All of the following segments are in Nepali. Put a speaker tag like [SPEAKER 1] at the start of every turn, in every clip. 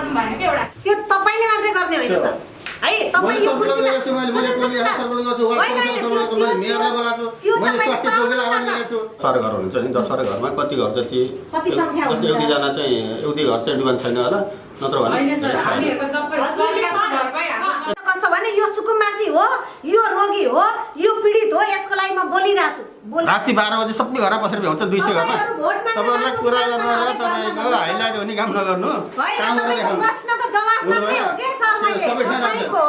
[SPEAKER 1] गर्नु भएन के एउटा
[SPEAKER 2] त्यो तपाईले मात्रै गर्ने होइन सर है तपाई यो
[SPEAKER 3] मैले मेयरलाई बोलाएको मैले स्वास्थ्य चौकीलाई आवाज गरेको छु सरकार हुनुहुन्छ नि 10 वटा घरमा कति घर जति
[SPEAKER 2] कति संख्या हुन्छ
[SPEAKER 3] एउटी जना चाहिँ एउटी घर चाहिँ डिमान्ड छैन होला नत्र भने
[SPEAKER 1] हैन सर हामीहरुको सबै सरकारको घरमै हाम्रो
[SPEAKER 2] कस्तो भने यो सुकुम्बासी हो यो रोगी हो यो पीडित हो यसको लागि म बोलिराछु
[SPEAKER 3] राति 12 बजे सबै घरमा बसेर भ्याउँछ 200 घरमा तपाईहरुलाई कुरा गर्नु र तपाईको हाइलाइट हुने काम नगर्नु काम गरेको
[SPEAKER 2] प्रश्नको जवाफ मात्रै हो के सर मैले तपाईको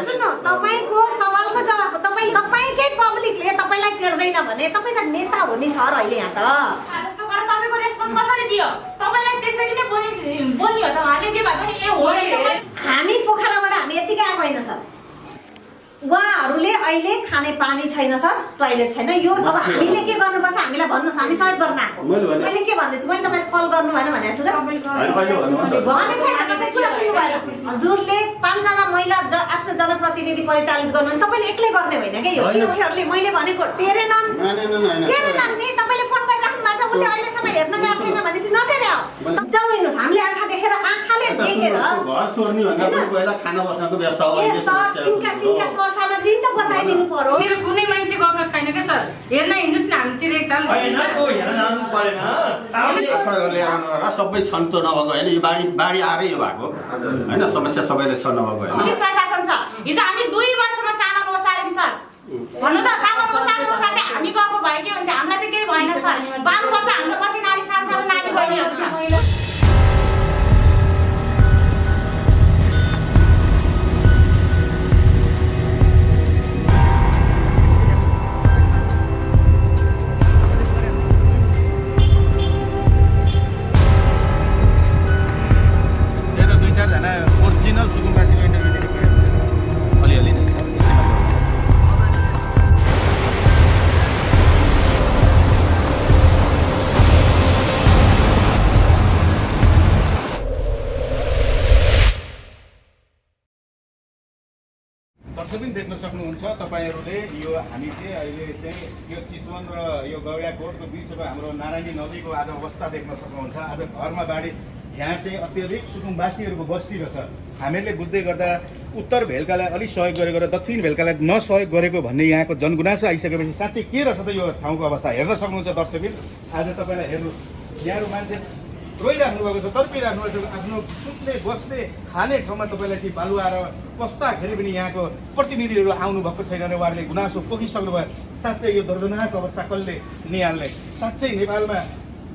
[SPEAKER 2] सुन्नु तपाईको सवालको जवाफ हो तपाईकै पब्लिकले तपाईलाई टेर्दैन भने तपाई त नेता हो नि सर अहिले यहाँ त
[SPEAKER 1] जस्तो गरेर तपाईको रेस्पोन्स कसरी दियो तपाईलाई त्यसरी नै बोल्नी हो त उहाँले जे भए पनि ए हो
[SPEAKER 2] हामी पोखराबाट हामी यतिकै आएको होइन सर उहाँहरूले अहिले खाने पानी छैन सर टोयलेट छैन यो अब हामीले के गर्नुपर्छ हामीलाई भन्नुहोस् हामी सहयोग गर्न आएको मैले के भन्दैछु मैले तपाईँलाई कल गर्नु भएन भनेको छु र भने छैन तपाईँ कुरा सुन्नु भएन हजुरले 5 जना महिला आफ्नो जनप्रतिनिधि परिचालित गर्नु भने तपाईँले एक्लै गर्ने होइन क्या यो चिन्छेहरूले मैले भनेको टेरेनन् नि तपाईँले फोन गरिराख्नु भएको छ उसले अहिलेसम्म हेर्न गएको छैन भनेपछि नटेर्या जाउँ हेर्नुहोस् हामीले आँखा देखेर आँखाले देखेर
[SPEAKER 3] घर सोर्ने भन्दा पनि पहिला खाना बस्नको व्यवस्था हो
[SPEAKER 2] तिनका सरसामग्री त बचाइदिनु पर्यो
[SPEAKER 1] मेरो कुनै मान्छे गएको छैन के सर हेर्न हिँड्नुस् न हामीतिर एकताल
[SPEAKER 4] हैन को हेर्न जानु परेन
[SPEAKER 3] सरकारले आउनु होला सबै छन्तो नभएको हैन यो बाढी आरै यो भएको हैन समस्या सबैले छ नभएको हैन
[SPEAKER 1] पुलिस प्रशासन छ हिजो हामी 2 वर्षमा सामान ओसार्यौं सर भन्नु त सामान ओसार्नु साथै हामी गएको भए के हुन्थ्यो हामीलाई त केही भएन सर बाबु बच्चा हाम्रो कति नानी सानो नानी बहिनीहरु छ
[SPEAKER 5] पनि देख्न सक्नुहुन्छ तपाईहरुले यो हामी चाहिँ अहिले चाहिँ यो चितवन र यो गौड्याकोटको बीचको हाम्रो नारायणी नदीको आज अवस्था देख्न सक्नुहुन्छ आज घरमा बाढी यहाँ चाहिँ अत्यधिक सुकुम्बासीहरुको बस्ती रहेछ हामीले बुझ्दै गर्दा उत्तर भेल्कालाई अलि सहयोग गरेको र दक्षिण भेल्कालाई नसहयोग गरेको भन्ने यहाँको जनगुनासो आइसकेपछि साँच्चै के रहेछ त यो ठाउँको अवस्था हेर्न सक्नुहुन्छ दर्शकबिन आज तपाईलाई हेर्नु यहाँहरु मान्छे रोइराख्नु भएको छ तर्पिराख्नु भएको छ आफ्नो सुत्ने बस्ने खाने ठाउँमा तपाईलाई चाहिँ बालुवा र पस्ताखेरि पनि यहाँको प्रतिनिधिहरू आउनु भएको छैन र उहाँहरूले गुनासो पोखिसक्नु भयो साँच्चै यो दर्दनाक अवस्था कसले निहाल्ने साँच्चै नेपालमा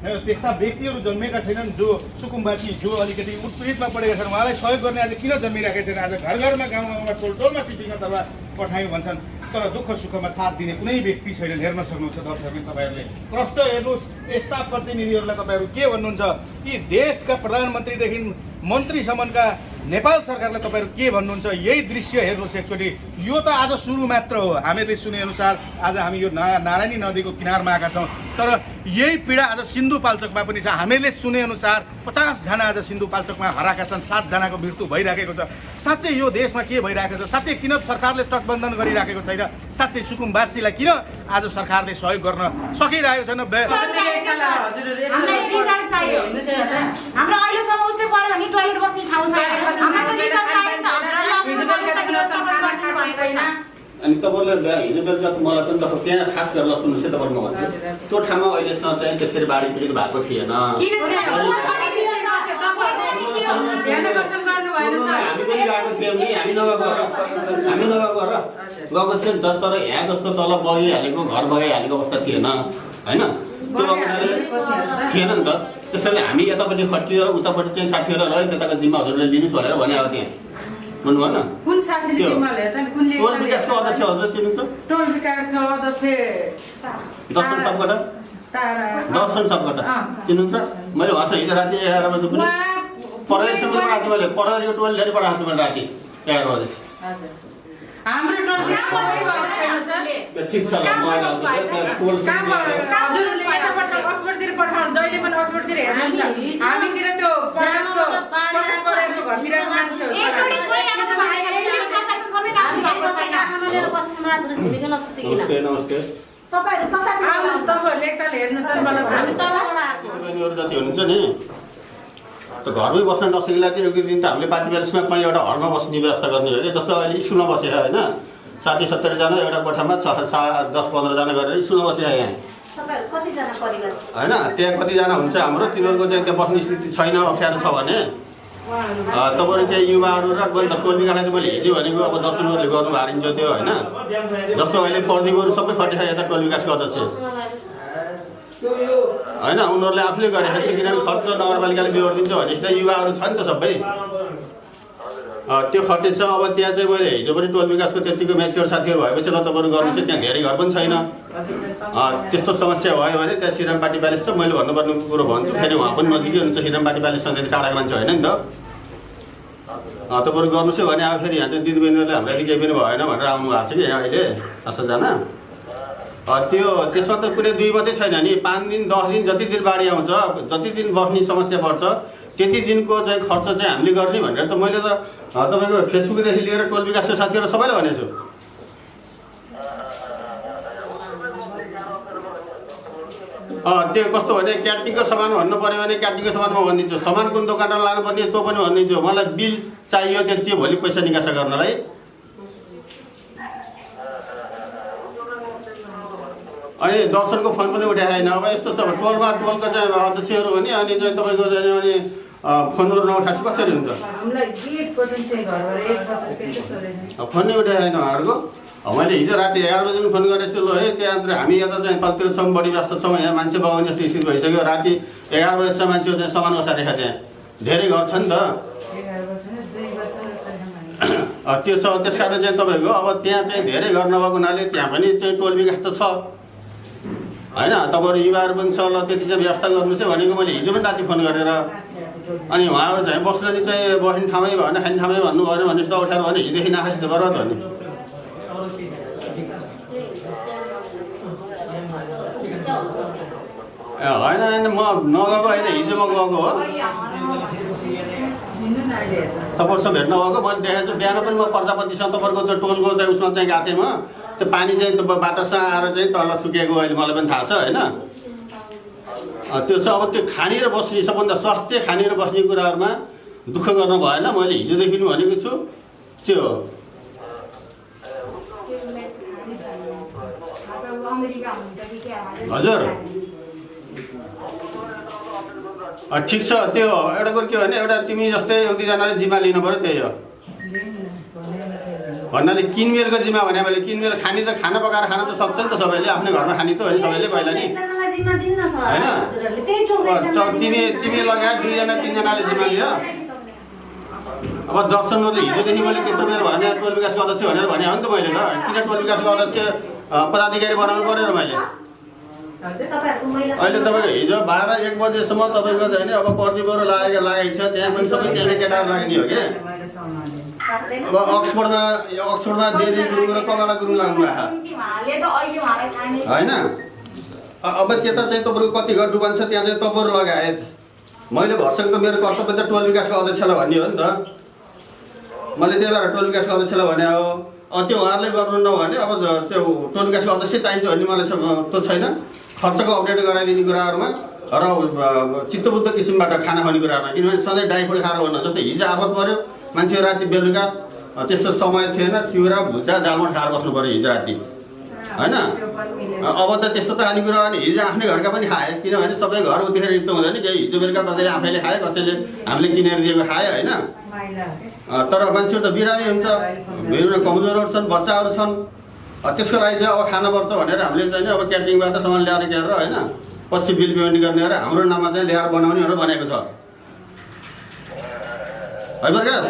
[SPEAKER 5] त्यस्ता व्यक्तिहरू जन्मेका छैनन् जो सुकुम्बासी जो अलिकति उत्पीडितमा परेका छन् उहाँलाई सहयोग गर्ने आज किन जन्मिराखेका छैन आज घर घरमा गाउँमा टोलटोलमा सिसिङमा दरबार पठायौँ भन्छन् तर दुःख सुखमा साथ दिने कुनै व्यक्ति छैनन् हेर्न सक्नुहुन्छ दर्शकबिन तपाईहरुले प्रश्न हेर्नुहोस् यस्ता प्रतिनिधिहरूलाई तपाईहरु के भन्नुहुन्छ कि देशका प्रधानमन्त्रीदेखि मन्त्रीसम्मका नेपाल सरकारलाई तपाईहरु के भन्नुहुन्छ यही दृश्य हेर्नुहोस् एकचोटि यो त आज सुरु मात्र हो हामीले सुने अनुसार आज हामी यो नारायणी नदीको किनारमा आएका छौं तर यही पीडा आज सिन्धुपाल्चोकमा पनि छ हामीले सुने अनुसार 50 जना आज सिन्धुपाल्चोकमा हराएका छन् 7 जनाको मृत्यु भइराखेको छ साँच्चै यो देशमा के भइरहेको छ साँच्चै किन सरकारले तटबन्धन गरिराखेको छैन साँच्चै सुकुम्बासीलाई किन आज सरकारले सहयोग गर्न सकिरहेको छैन
[SPEAKER 1] हाम्रो अहिलेसम्म उस्तै पर्यो नि टोयलेट बस्ने ठाउँ छैन हामीलाई त रिजल्ट चाहियो नि त
[SPEAKER 3] अनि तपाईहरुले हिजो बेलुका मलाई पनि तपाईँ त्यहाँ खास गरेर सुन्नुस् है तपाईँ म भन्छु त्यो ठाउँमा अहिलेसम्म चाहिँ त्यसरी बाढी पीडित भएको थिएन हामी पनि गएको थियौँ नि हामी नगएको गएको थियौँ तर यहाँ जस्तो तल बगिहालेको घर बगाइहालेको अवस्था थिएन हैन त्यो थिएन नि त त्यसैले हामी यतापट्टि खटियो र उतापट्टि चाहिँ साथीहरुलाई रह्यो त्यताको जिम्मा हजुरले लिनुस् भनेर भने अब त्यहाँ भन्नु भएन
[SPEAKER 1] कुन साथीले जिम्मा लियो त कुनले
[SPEAKER 3] टोल विकासको अध्यक्ष हजुर चिन्नुहुन्छ
[SPEAKER 1] टोल विकासको अध्यक्ष
[SPEAKER 3] दर्शन सबगटा चिन्नुहुन्छ मैले उहाँसँग हिजो राति 11 बजे पनि प्रहरी समिति पठाएको छु मैले प्रहरीको टोल धेरै पठाएको छु मैले राति 11 बजे
[SPEAKER 1] हाम्रो टोल त्यहाँ पठाएको छैन सर
[SPEAKER 3] ठीक छ ल म आउँछु टोल
[SPEAKER 1] हजुरले यताबाट अक्सफोर्डतिर पठाउनु जहिले पनि अक्सफोर्डतिर हेर्नुहुन्छ हामीतिर त्यो परेको घरतिर मान्छे हो एकचोटी कोही आएको भएन पुलिस प्रशासन समेत आउनु भएको छैन हामीले बस्नु रात झिमिक नसुतिकिन
[SPEAKER 3] नमस्ते
[SPEAKER 1] तपाईँहरूले एकताल हेर्नु सर मलाई हामी चलाबाट आएको
[SPEAKER 3] बहिनीहरु जति हुनुहुन्छ नि त घरमै बस्न नसकेला चाहिँ एक दुई दिन त हामीले पार्टी प्यालेसमा कहीँ एउटा हलमा बस्ने व्यवस्था गर्ने हो कि जस्तो अहिले स्कुलमा बसेर होइन 60-70 जना एउटा कोठामा 10-15 जना गरेर स्कुलमा बसेर यहाँ होइन त्यहाँ कतिजना हुन्छ हाम्रो तिनीहरूको चाहिँ त्यहाँ बस्ने स्थिति छैन अप्ठ्यारो छ भने तपाईँहरू त्यहाँ युवाहरू र टोल विकासलाई चाहिँ मैले हिजो भनेको अब दर्शनहरूले गर्नु हारिन्छ त्यो होइन जस्तो अहिले प्रदीपहरू सबै खटिखायो यता टोल विकासको अध्यक्ष होइन उनीहरूले आफूले गरेको थियो किनभने खर्च नगरपालिकाले बिहोरिदिन्छ भने त्यहाँ युवाहरू छ नि त सबै त्यो खटेछ अब त्यहाँ चाहिँ मैले हिजो पनि टोल विकासको त्यतिको म्याच्योर साथीहरू भएपछि ल तपाईँहरू गर्नुहोस् त्यहाँ धेरै घर पनि छैन त्यस्तो समस्या भयो भने त्यहाँ श्रीराम पार्टी प्यालेस छ मैले भन्नुपर्ने कुरो भन्छु फेरि उहाँ पनि नजिकै हुनुहुन्छ श्रीराम पार्टी प्यालेससँग त्यति टाढाको मान्छे होइन नि त तपाईँहरू गर्नुहोस् है भने अब फेरि यहाँ चाहिँ दिदीबहिनीहरूले हामीलाई केही पनि भएन भनेर आउनु भएको छ कि यहाँ अहिले 10जना त्यो त्यसमा त कुनै दुई मात्रै छैन नि 5 दिन 10 दिन जति दिन बाढी आउँछ जति दिन बस्ने समस्या पर्छ त्यति दिनको चाहिँ खर्च चाहिँ हामीले गर्ने भनेर त मैले त तपाईँको फेसबुकदेखि लिएर टोल विकासको साथीहरू सबैलाई भनेको छु त्यो कस्तो भने क्यान्टिनको सामान भन्नु पऱ्यो भने क्यान्टिनको सामान म भनिदिन्छु सामान कुन दोकानबाट लानुपर्ने त्यो पनि भनिदिन्छु मलाई बिल चाहियो त्यो भोलि पैसा निकासा गर्नलाई अनि दर्शनको फोन पनि उठाएको छैन अब यस्तो छ टोलमा टोलको चाहिँ अध्यक्षहरू भने अनि चाहिँ तपाईँको चाहिँ अनि फोनहरू नउठाएपछि कसरी हुन्छ फोन नै उठाएको छैन उहाँहरूको मैले हिजो राति 11 बजी पनि फोन गरेको छु ल है त्यहाँ हामी यता चाहिँ तलतिर छौँ बढी व्यस्त छौँ यहाँ मान्छे बगाउने जस्तो स्थिति भइसक्यो राति 11 बजीसम्म मान्छेहरू चाहिँ सामान ओसारेको त्यहाँ धेरै घर छ नि त त्यो छ त्यस कारण चाहिँ तपाईँको अब त्यहाँ चाहिँ धेरै घर नभएको हुनाले त्यहाँ पनि चाहिँ टोल विकास त छ होइन तपाईँहरू युवाहरू पनि छ ल त्यति चाहिँ व्यवस्था गर्नुहोस् है भनेको मैले हिजो पनि राति फोन गरेर अनि उहाँहरू चाहिँ बस्न चाहिँ बस्ने ठाउँमै भएन खाने ठाउँमै भन्नुभयो भने जस्तो अप्ठ्यारो भने हिजोदेखि नाखासी त बर्बाद हो नि होइन म नगएको होइन हिजो म गएको हो तपाईँहरूसँग भेट्न गएको मैले देखाएको छु बिहान पनि म प्रजापतिसँग तपाईँहरूको त्यो टोलको चाहिँ उसमा चाहिँ गएको थिएँ म त्यो पानी चाहिँ बाटोसँग आएर चाहिँ तल सुकेको अहिले मलाई पनि थाहा छ होइन त्यो छ अब त्यो खाने र बस्ने सबभन्दा स्वास्थ्य खाने र बस्ने कुराहरूमा दुःख गर्नु भएन मैले हिजोदेखि पनि भनेको छु त्यो हजुर ठिक छ त्यो एउटा कुरो के भने एउटा तिमी जस्तै एक दुईजनाले जिम्मा लिनु पऱ्यो त्यही हो भन्नाले किनमेलको जिम्मा भने मैले किनमेल खाने त खाना पकाएर खान त सक्छ नि त सबैले आफ्नै घरमा खाने त हो नि सबैले पहिला नि होइन तिमी लगाए 2 जना 3 जनाले जिम्मा लियो अब दर्शनहरूले हिजोदेखि मैले त्यस्तो मेरो भने टोल विकासको अध्यक्ष भनेर भने हो नि त मैले त किन टोल विकासको अध्यक्ष पदाधिकारी बनाउनु पऱ्यो र मैले अहिले तपाईँको हिजो 12-1 बजेसम्म तपाईँको चाहिँ अब प्रदीपहरू लागेको छ त्यहाँ पनि सबै त्यहाँ केटाहरू लाग्ने हो कि अब अक्सफोर्डमा देवी गुरुङ र कमला गुरुङ लाग्नु भएको होइन अब त्यता चाहिँ तपाईँको कति घर डुबान्छ त्यहाँ चाहिँ तपाईँहरू लगाए मैले भर्सक त मेरो कर्तव्य त टोल विकासको अध्यक्षलाई भन्ने हो नि त मैले त्यही भएर टोल विकासको अध्यक्षलाई भने हो त्यो उहाँहरूले गर्नु नभने अब त्यो टोल विकासको अध्यक्ष चाहिन्छ भन्ने मलाई त्यो छैन खर्चको अपडेट गराइदिने कुराहरूमा र चित्तबुद्ध किसिमबाट खाना खाने कुराहरूमा किनभने सधैँ ड्राइफुड खाएर हुन जस्तै हिजो आपत पऱ्यो मान्छेहरू राति बेलुका त्यस्तो समय थिएन चिउरा भुजा जालमा खाएर बस्नु पऱ्यो हिजो राति होइन अब त त्यस्तो त खाने कुरा हो नि हिजो आफ्नै घरका पनि खाए किनभने सबै घर उतिखेर रित्तो हुँदैन कि हिजो बेलुका कसैले आफैले खाए कसैले हामीले किनेर दिएको खाए होइन तर मान्छेहरू त बिरामी हुन्छ मेरो कमजोरहरू छन् बच्चाहरू छन् त्यसको लागि चाहिँ अब खाना पर्छ भनेर हामीले चाहिँ अब क्याटरिङबाट सामान ल्याएर गएर होइन पछि बिल पेमेन्ट गर्ने र हाम्रो नाममा चाहिँ ल्याएर बनाउने भनेर भनेको छ है प्रकाश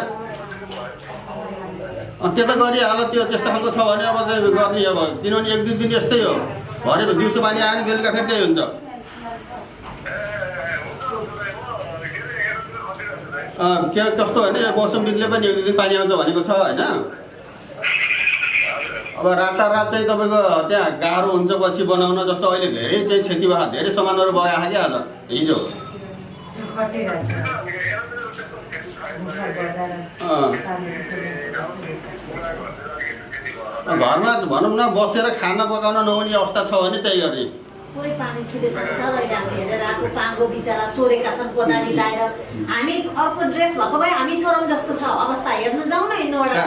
[SPEAKER 3] त्यता गरिहाल त्यो त्यस्तो खालको छ भने अब चाहिँ गर्ने अब किनभने 1-2 दिन यस्तै हो भरे दिउँसो पानी आयो भने बेलुका फेरि त्यही हुन्छ के कस्तो भने मौसम विधले पनि 1-2 दिन पानी आउँछ भनेको छ होइन अब रातारात चाहिँ तपाईँको त्यहाँ गाह्रो हुन्छ पछि बनाउन जस्तो अहिले धेरै चाहिँ क्षति भयो धेरै सामानहरू भयो कि आज हिजो घरमा भनौँ न बसेर खाना पकाउन नहुने अवस्था छ भने त्यही गर्ने
[SPEAKER 2] पुरै पानी छिरेछ सर अहिले हामी हेरेर आएको पाङ्गो बिचरा सोरेका छन् कोदाली लाएर हामी अर्को ड्रेस भएको भए हामी सोरौँ जस्तो छ अवस्था हेर्न जाउँ न हिँड्नुबाट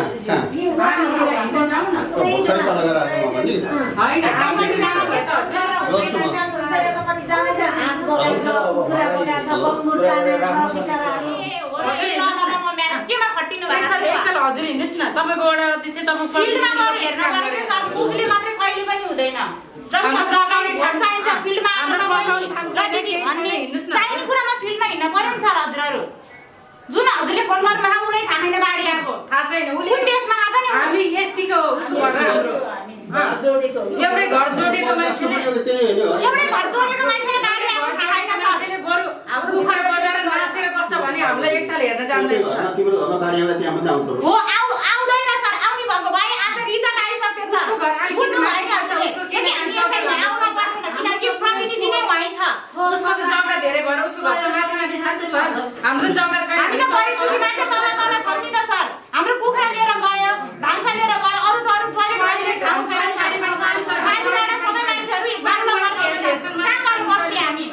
[SPEAKER 1] हजुर हिँड्नुहोस् न तपाईँकोबाट चाहिँ
[SPEAKER 6] जुन हजुरले फोन गर्नु उनै थाहा छैन बाढी आएको
[SPEAKER 1] थाहा छैन
[SPEAKER 6] कुन देशमा आएको नि
[SPEAKER 1] हामी यतिको एउटै घर जोडेको मान्छेले
[SPEAKER 6] बाढी आएको थाहा छैन सर
[SPEAKER 1] बरु बुखार बजाएर नाचेर बस्छ भने हामीलाई एकताल हेर्न जान्दैन
[SPEAKER 6] हो आउँदैन सर आउने भएको भए आज रिजल्ट आइसक्यो सर बुझ्नु भयो हजुरले यदि हामी यसरी आउन पर्दैन किनकि प्रतिनिधि नै वहीँ छ
[SPEAKER 1] उसको त जग्गा धेरै भएर उसको घर त माथि माथि छ नि त सर हाम्रो जग्गा छैन
[SPEAKER 6] हामी त गरिब दुखी मान्छे तल तल छौँ नि त सर हाम्रो कुखुरा लिएर गयो भान्सा लिएर गयो अरू त अरू टोइलेट मान्छेले ठाउँ छैन माथिबाट सबै मान्छेहरू बाटोमा बसेर हेर्छन् कहाँ गएर बस्ने हामी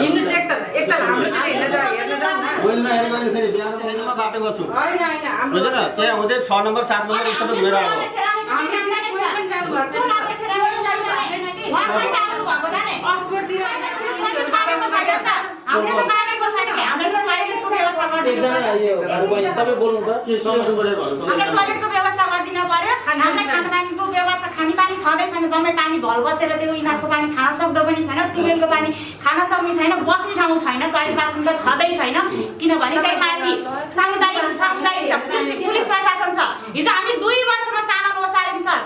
[SPEAKER 1] हिँड्नुहोस् एकताल हाम्रोतिर हेर्न जाउँ न
[SPEAKER 3] बाटो गर्छु
[SPEAKER 1] होइन होइन हाम्रो
[SPEAKER 3] त्यहाँ हुँदै 6 नम्बर 7 नम्बर यो सबै घुमेर आएको
[SPEAKER 1] हाम्रोतिर कोही पनि जानु भएको छैन अस्पतालतिर
[SPEAKER 6] टोइलेटको व्यवस्था गरिदिन पर्यो हामीलाई खानापानीको व्यवस्था खानेपानी छँदै छैन जम्मै पानी भल बसेर त्यो इनारको पानी खान सक्दो पनि छैन ट्युबवेलको पानी खान सक्ने छैन बस्ने ठाउँ छैन टोइलेट बाथरुम त छँदै छैन किनभने त्यही माथि सामुदायिक पुलिस प्रशासन छ हिजो हामी 2 वर्षमा सामान ओसार्यौँ सर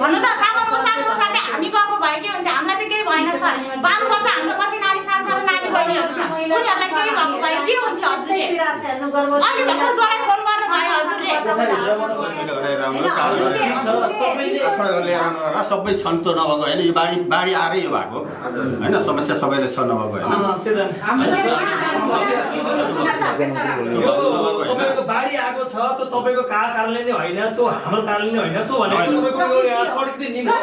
[SPEAKER 6] भन्नु त सामान ओसार्दै हामी गएको भए के हुन्थ्यो हामीलाई त केही भएन सर बाल बच्चा हाम्रो कति नानी सानो नानी बहिनीहरू छ उनीहरूलाई केही भएको भए के हुन्थ्यो हजुरले अनि भर्खर जोलाई फोन गर्नु भयो हजुरले
[SPEAKER 3] सबै छन् त नभएको होइन यो बाढी आएर यो भएको होइन समस्या सबैले छ नभएको होइन
[SPEAKER 4] तपाईको बाढी आएको छ त तपाईको कारणले नै होइन त्यो हाम्रो कारणले नै होइन त्यो भनेको तपाईको प्रकृति नियम हो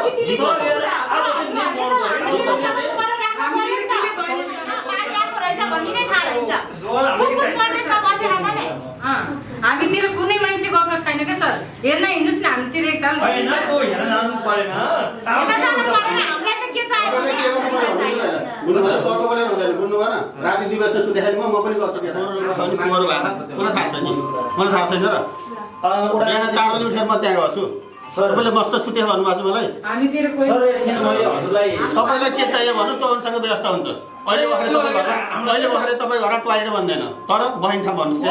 [SPEAKER 1] हामीतिर कुनै मान्छे गएको छैन क्या सर हेर्न हिँड्नुहोस् न हामीतिर एकताल
[SPEAKER 4] होइन त्यो हेर्न जानु परेन
[SPEAKER 3] राति 2 बजे सुत्दाखेरि म पनि गर्छु पोहोर भएको मलाई थाहा छैन मलाई थाहा छैन र बिहान 4 बजे उठेर म त्यहाँ गर्छु तपाईँले मस्त सुते भन्नुभएको छ मलाई तपाईँलाई के चाहियो भन्नु त्यो अनुसारको व्यवस्था हुन्छ अहिले भर्खरै तपाईँ घर टोइलेट भन्दैन तर बहिनी ठाउँ भन्नुहोस्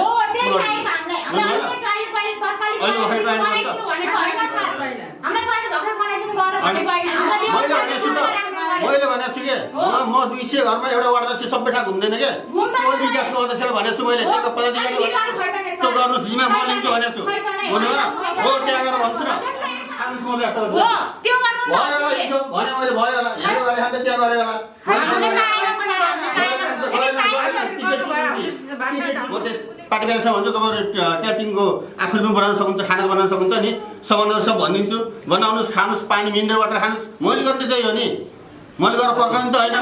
[SPEAKER 3] मैले भनेको छु कि म 200 घरमा एउटा वार्ड अध्यक्ष सबै ठाउँ घुम्दैन के टोल विकासको अध्यक्षले भनेको छु मैले त्यहाँको पदाधिकारी त्यो गर्नुहोस् जिम्मा म लिन्छु भनेको छु भन्नु भएन हो त्यहाँ गएर भन्छु न भने मैले भयो होला यहाँ गरे खान्छ त्यहाँ गरे होला पार्टी ब्यालेन्समा भन्छु तपाईँहरू क्याटरिङको आफूले पनि बनाउन सक्नुहुन्छ खाना बनाउन सक्नुहुन्छ नि सामानहरू सब भनिदिन्छु बनाउनुहोस् खानुहोस् पानी मिनरल वाटर खानुहोस् मैले गर्ने त्यही हो नि मैले गरेर पकाउनु त होइन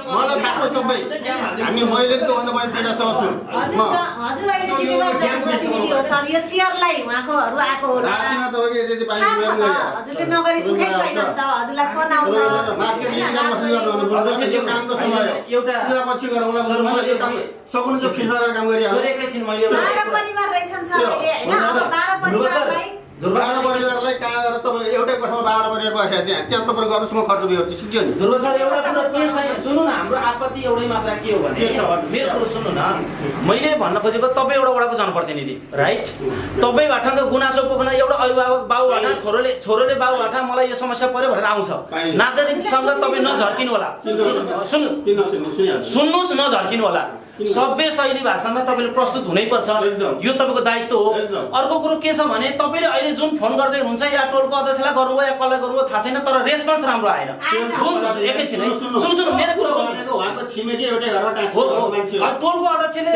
[SPEAKER 3] मलाई थाहा छ सबै हामी मैले त भन्दा बढी पीडा सक्छु
[SPEAKER 2] हजुर अहिले जिम्मेवार जनप्रतिनिधि हो सर यो चेयरलाई उहाँकोहरू आएको हो
[SPEAKER 3] रातिमा तपाईँको यदि पानी
[SPEAKER 2] हजुरले नगरी सुकै छैन त हजुरलाई फोन आउँछ
[SPEAKER 3] मार्केट लिगल मसले गर्नु यो कामको समय हो कुरा पछि गरौँला मैले काम सक्नुहुन्छ फिल्डमा गएर काम गरिहाल्छु
[SPEAKER 4] एकैछिन मैले
[SPEAKER 2] 12 परिवार रहेछन् सर हैन 12 परिवारलाई
[SPEAKER 3] दुर्वासा परिवारलाई कहाँ गएर तपाईँ एउटै कोठामा 12 परिवार बसेर त्यहाँ तपाईँ गर्नुहोस् म खर्च बिहोर्छु सिक्यो नि
[SPEAKER 7] ध्रुव सर एउटा कुरा के छ सुन्नु न हाम्रो आपत्ति एउटै मात्रा के हो भने मेरो कुरो सुन्नु न मैले भन्न खोजेको तपाईँ एउटा वडाको जनप्रतिनिधि राइट तपाईँबाट त गुनासो पोख्न एउटा अभिभावक बाउबाट छोरोले बाउबाट मलाई यो समस्या पर्यो भनेर आउँछ नागरिकसँग तपाईँ नझर्किनु होला सुन्नुहोस् नझर्किनु होला सभ्य शैली भाषामा तपाईँले प्रस्तुत हुनैपर्छ यो तपाईँको दायित्व हो अर्को कुरो के छ भने तपाईँले अहिले जुन फोन गर्दै हुनुहुन्छ या टोलको अध्यक्षलाई गर्नुभयो या कसलाई गर्नुभयो थाहा छैन तर रेस्पोन्स राम्रो आएन जुन एकैछिन है सुन्नु मेरो कुरा टोलको अध्यक्षले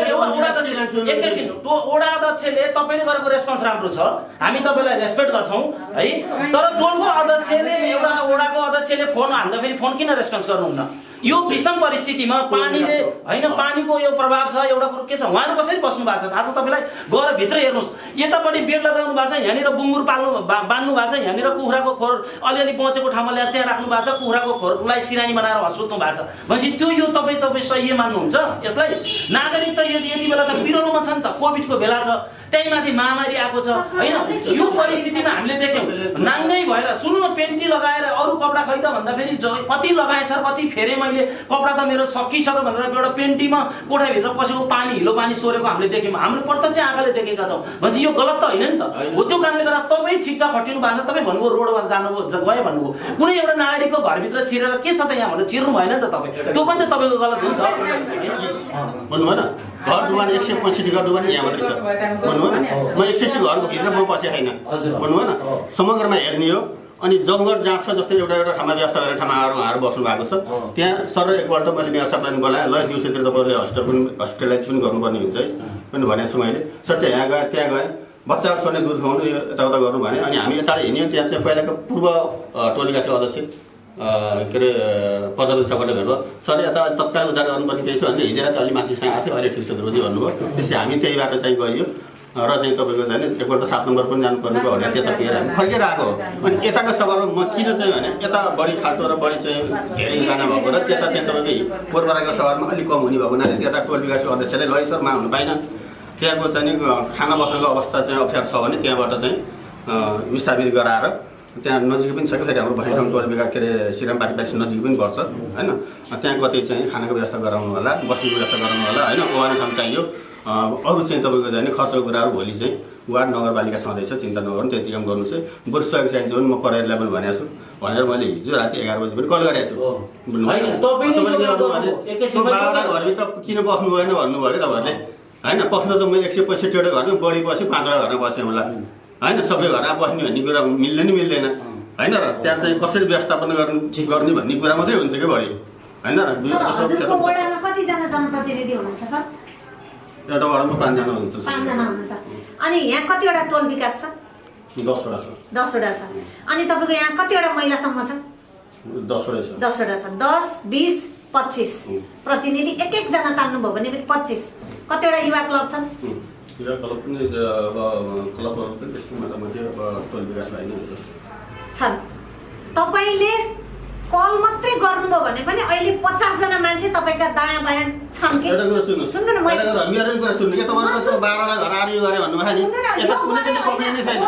[SPEAKER 7] एकैछिन वडा अध्यक्षले तपाईँले गरेको रेस्पोन्स राम्रो छ हामी तपाईँलाई रेस्पेक्ट गर्छौँ है तर टोलको अध्यक्षले एउटा वडाको अध्यक्षले फोन हान्दाखेरि फोन किन रेस्पोन्स गर्नुहुन्न यो विषम परिस्थितिमा पानीले हैन पानीको यो प्रभाव छ एउटा कुरो के छ उहाँहरु कसरी बस्नु भएको छ थाहा छ तपाईलाई गएर भित्र हेर्नुस् यतापट्टि बेड लगाउनु भएको छ यहाँनिर बुङ्गुर पाल्नु बान्नु भएको छ यहाँनिर कुखुराको खोर अलिअलि बचेको ठाउँमा ल्याएर त्यहाँ राख्नु भएको छ कुखुराको खोरलाई सिरानी बनाएर हस्पुत्नु भएको छ भनेपछि त्यो यो तपाईँ सही मान्नुहुन्छ यसलाई नागरिक त यति बेला त पिरोलोमा छ नि त कोभिडको बेला छ त्यही माथि महामारी आएको छ हैन यो परिस्थितिमा हामीले देख्यौं नाङ्गै भएर सुन्नु न पेन्टी लगाएर अरु कपडा खैद भन्दा फेरि कति लगाए सर कति फेरे मैले कपडा त मेरो सकिसक्यो भनेर एउटा पेन्टीमा कोठा भित्र पसेको पानी हिलो पानी सोरेको हामीले देख्यौं हामीले प्रत्यक्ष आँखाले देखेका छौं भने यो गलत त हैन नि त हो त्यो कारणले गर्दा तपाई ठीक छ खटिनु भएको छ तपाई भन्नुभयो रोडमा जानुभयो गए भन्नुभयो कुनै एउटा नागरिकको घरभित्र छिरेर के छ त यहाँ भनेर छिर्नु भएन नि त तपाई त्यो पनि त तपाईको गलत हो नि त
[SPEAKER 3] भन्नु भएन घर दुवान 165 घर दुवान यहाँ मात्रै छ भन्नु भएन म 61 घरको भित्र म बसे छैन भन्नु भएन समग्रमा हेर्ने हो अनि जमघट जहाँ छ जस्तै एउटा ठाउँमा व्यवस्था गरेर ठाउँमा उहाँहरू बस्नु भएको छ त्यहाँ सर एकपल्ट मैले मेयर साहबलाई बोलाएँ ल दिउँसोतिर तपाईँले हस्पिटलाइज पनि गर्नुपर्ने हुन्छ है पनि भनेको छु मैले सर त्यहाँ गएँ बच्चाहरू छोड्ने दुध खुवाउनु यो यताउता गर्नु भने अनि हामी यता हिँड्यौँ त्यहाँ चाहिँ पहिलाको पूर्व टोलिकाको अध्यक्ष के अरे पदवी सबैले भेट्यो सर यता तत्काल उद्धार गर्नुपर्ने त्यही छ भने हिजो राति अलि माथिसँग आएको थियो अहिले ठिक छ ध्रुवजी भन्नुभयो त्यसपछि हामी त्यही बाटो चाहिँ गइयो र चाहिँ तपाईँको चाहिँ एकपल्ट 7 नम्बर पनि जानुपर्ने भयो भनेर त्यता पुगेर हामी फर्केर आएको हो अनि यताको सवालमा म किन चाहिँ भने यता बढी खाल्टो र बढी चाहिँ धेरै जाना भएको र त्यता चाहिँ तपाईँको पोरबराको सवालमा अलिक कम हुने भएको हुनाले त्यता टोल विकासको अध्यक्षले ल सर मा हुनु पाइन त्यहाँको चाहिँ खाना बस्नुको अवस्था चाहिँ अप्ठ्यारो छ भने त्यहाँबाट चाहिँ विस्थापित गराएर त्यहाँ नजिकै पनि छ कि फेरि हाम्रो भैरम टोल विकास के अरे सिराम पार्टी नजिक पनि पर्छ हैन त्यहाँ कतै चाहिँ खानाको व्यवस्था गराउनु होला बस्नुको व्यवस्था गराउनु होला हैन ओभर ठाउँ चाहियो अरू चाहिँ तपाईँको चाहिँ खर्चको कुराहरू भोलि चाहिँ वार्ड नगरपालिका छँदैछ चिन्ता नगर्नु त्यति काम गर्नु चाहिँ बरु सहयोग चाहिन्छ भने म परेरलाई पनि भनेको छु भनेर मैले हिजो राति 11 बजी पनि कल गरेको छु घरभित्र किन बस्नु भएन भन्नुभयो अरे तपाईँहरूले हैन पस्नु त मैले 165 वटा घरमा बढी बस्यो 5 वटा घरमा बसेँ होला हैन सबै घरमा बस्ने भन्ने कुरा मिल्दैन नि मिल्दैन हैन र त्यहाँ चाहिँ कसरी व्यवस्थापन गर्ने भन्ने कुरा मात्रै हुन्छ कि बढी हैन र
[SPEAKER 2] वडामा कति जना जनप्रतिनिधि हुनुहुन्छ सर
[SPEAKER 3] एउटा वडामा 5 जना हुनुहुन्छ
[SPEAKER 2] 5 जना हुनुहुन्छ अनि यहाँ कतिवटा टोल विकास छ
[SPEAKER 3] 10 वटा छ
[SPEAKER 2] 10 वटा छ अनि तपाईको यहाँ कतिवटा महिला समूह छ
[SPEAKER 3] 10 वटा छ
[SPEAKER 2] 10 वटा छ 10 20 25 प्रतिनिधि एक जना तान्नु भयो भने फेरि 25 कतिवटा युवा क्लब छन्
[SPEAKER 3] युवा क्लब पनि क्लबहरु पनि त्यस्तो मोटामोटी टोल विकास भएन
[SPEAKER 2] छन् तपाईले कल मात्रै गर्नुभयो भने पनि अहिले 50 जना मान्छे तपाईका दायाँ बायाँ छन् के
[SPEAKER 3] एउटा कुरा सुन्नु
[SPEAKER 2] न मैले
[SPEAKER 3] मेरो कुरा सुन्नु के तपाईहरुको त्यो 12 वटा घर आरियो गरे भन्नु भयो नि यता कुनै पनि कम्प्लेन छैन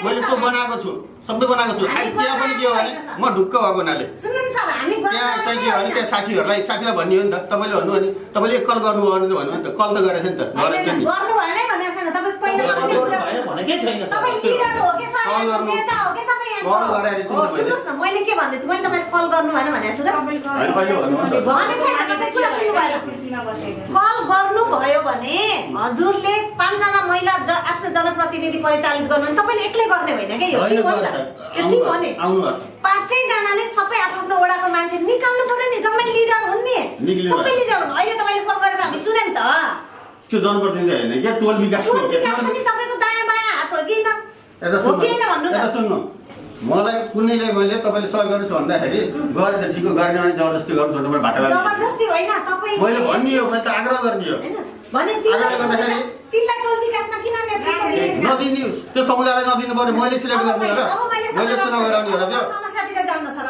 [SPEAKER 3] मैले त्यो बनाएको छु सबै बनाएको छु खाली त्यहाँ पनि के हो भने म ढुक्क भएको हुनाले
[SPEAKER 2] सुन्नु न सर हामी
[SPEAKER 3] त्यहाँ चाहिँ के हो भने त्यहाँ साथीहरुलाई भन्ने हो नि त तपाईले भन्नु भने तपाईले एक कल गर्नु भने भन्नु नि त कल त गरेछ नि त
[SPEAKER 2] गर्नु भएन भनेको छैन तपाई पहिला
[SPEAKER 7] भनेकै छैन
[SPEAKER 2] तपाई लिडर हो के सर नेता हो के तपाई
[SPEAKER 3] कल गरेर
[SPEAKER 2] सुन्नुस् न मैले के भन्दै छु मैले तपाईले कल गर्नु भएन भनेको छु र भने छैन तपाई कुरा सुन्नु भएन कल गर्नु भयो भने हजुरले 5 जना महिला आफ्नो जनप्रतिनिधि परिचालित गर्नु भने तपाईले एक्लै गर्ने होइन के यो ठीक हो नि त यो ठीक हो नि
[SPEAKER 3] आउनुहोस्
[SPEAKER 2] 5 जनाले सबै आफ्नो वडाको मान्छे निकाल्नु पर्यो नि जम्मै लिडर हुन् नि सबै लिडर हुन् अहिले तपाईले फोन गरेर हामी सुन्यौं त
[SPEAKER 3] त्यो जनप्रतिनिधि हैन के टोल विकास
[SPEAKER 2] पनि तपाईको दायाँ बायाँ हात हो कि न हो कि न भन्नु त
[SPEAKER 3] सुन्नु मलाई कुनैले मैले तपाईले सहयोग गर्नुस् भन्दाखेरि गरे त ठिक हो गर्ने भने जबरजस्ती गर्नु छोड्नु पर्छ भाटा लाग्छ
[SPEAKER 2] जबरजस्ती होइन तपाईले
[SPEAKER 3] मैले भन्नी हो मैले त आग्रह गर्ने हो
[SPEAKER 2] भने तिनलाई टोल विकासमा किन नेतृत्व दिने
[SPEAKER 3] नदिने त्यो समुदायलाई नदिनु पर्यो मैले सिलेक्ट गर्ने हो र मैले चुनाव गराउने हो र त्यो
[SPEAKER 2] समस्यातिर जान्न सर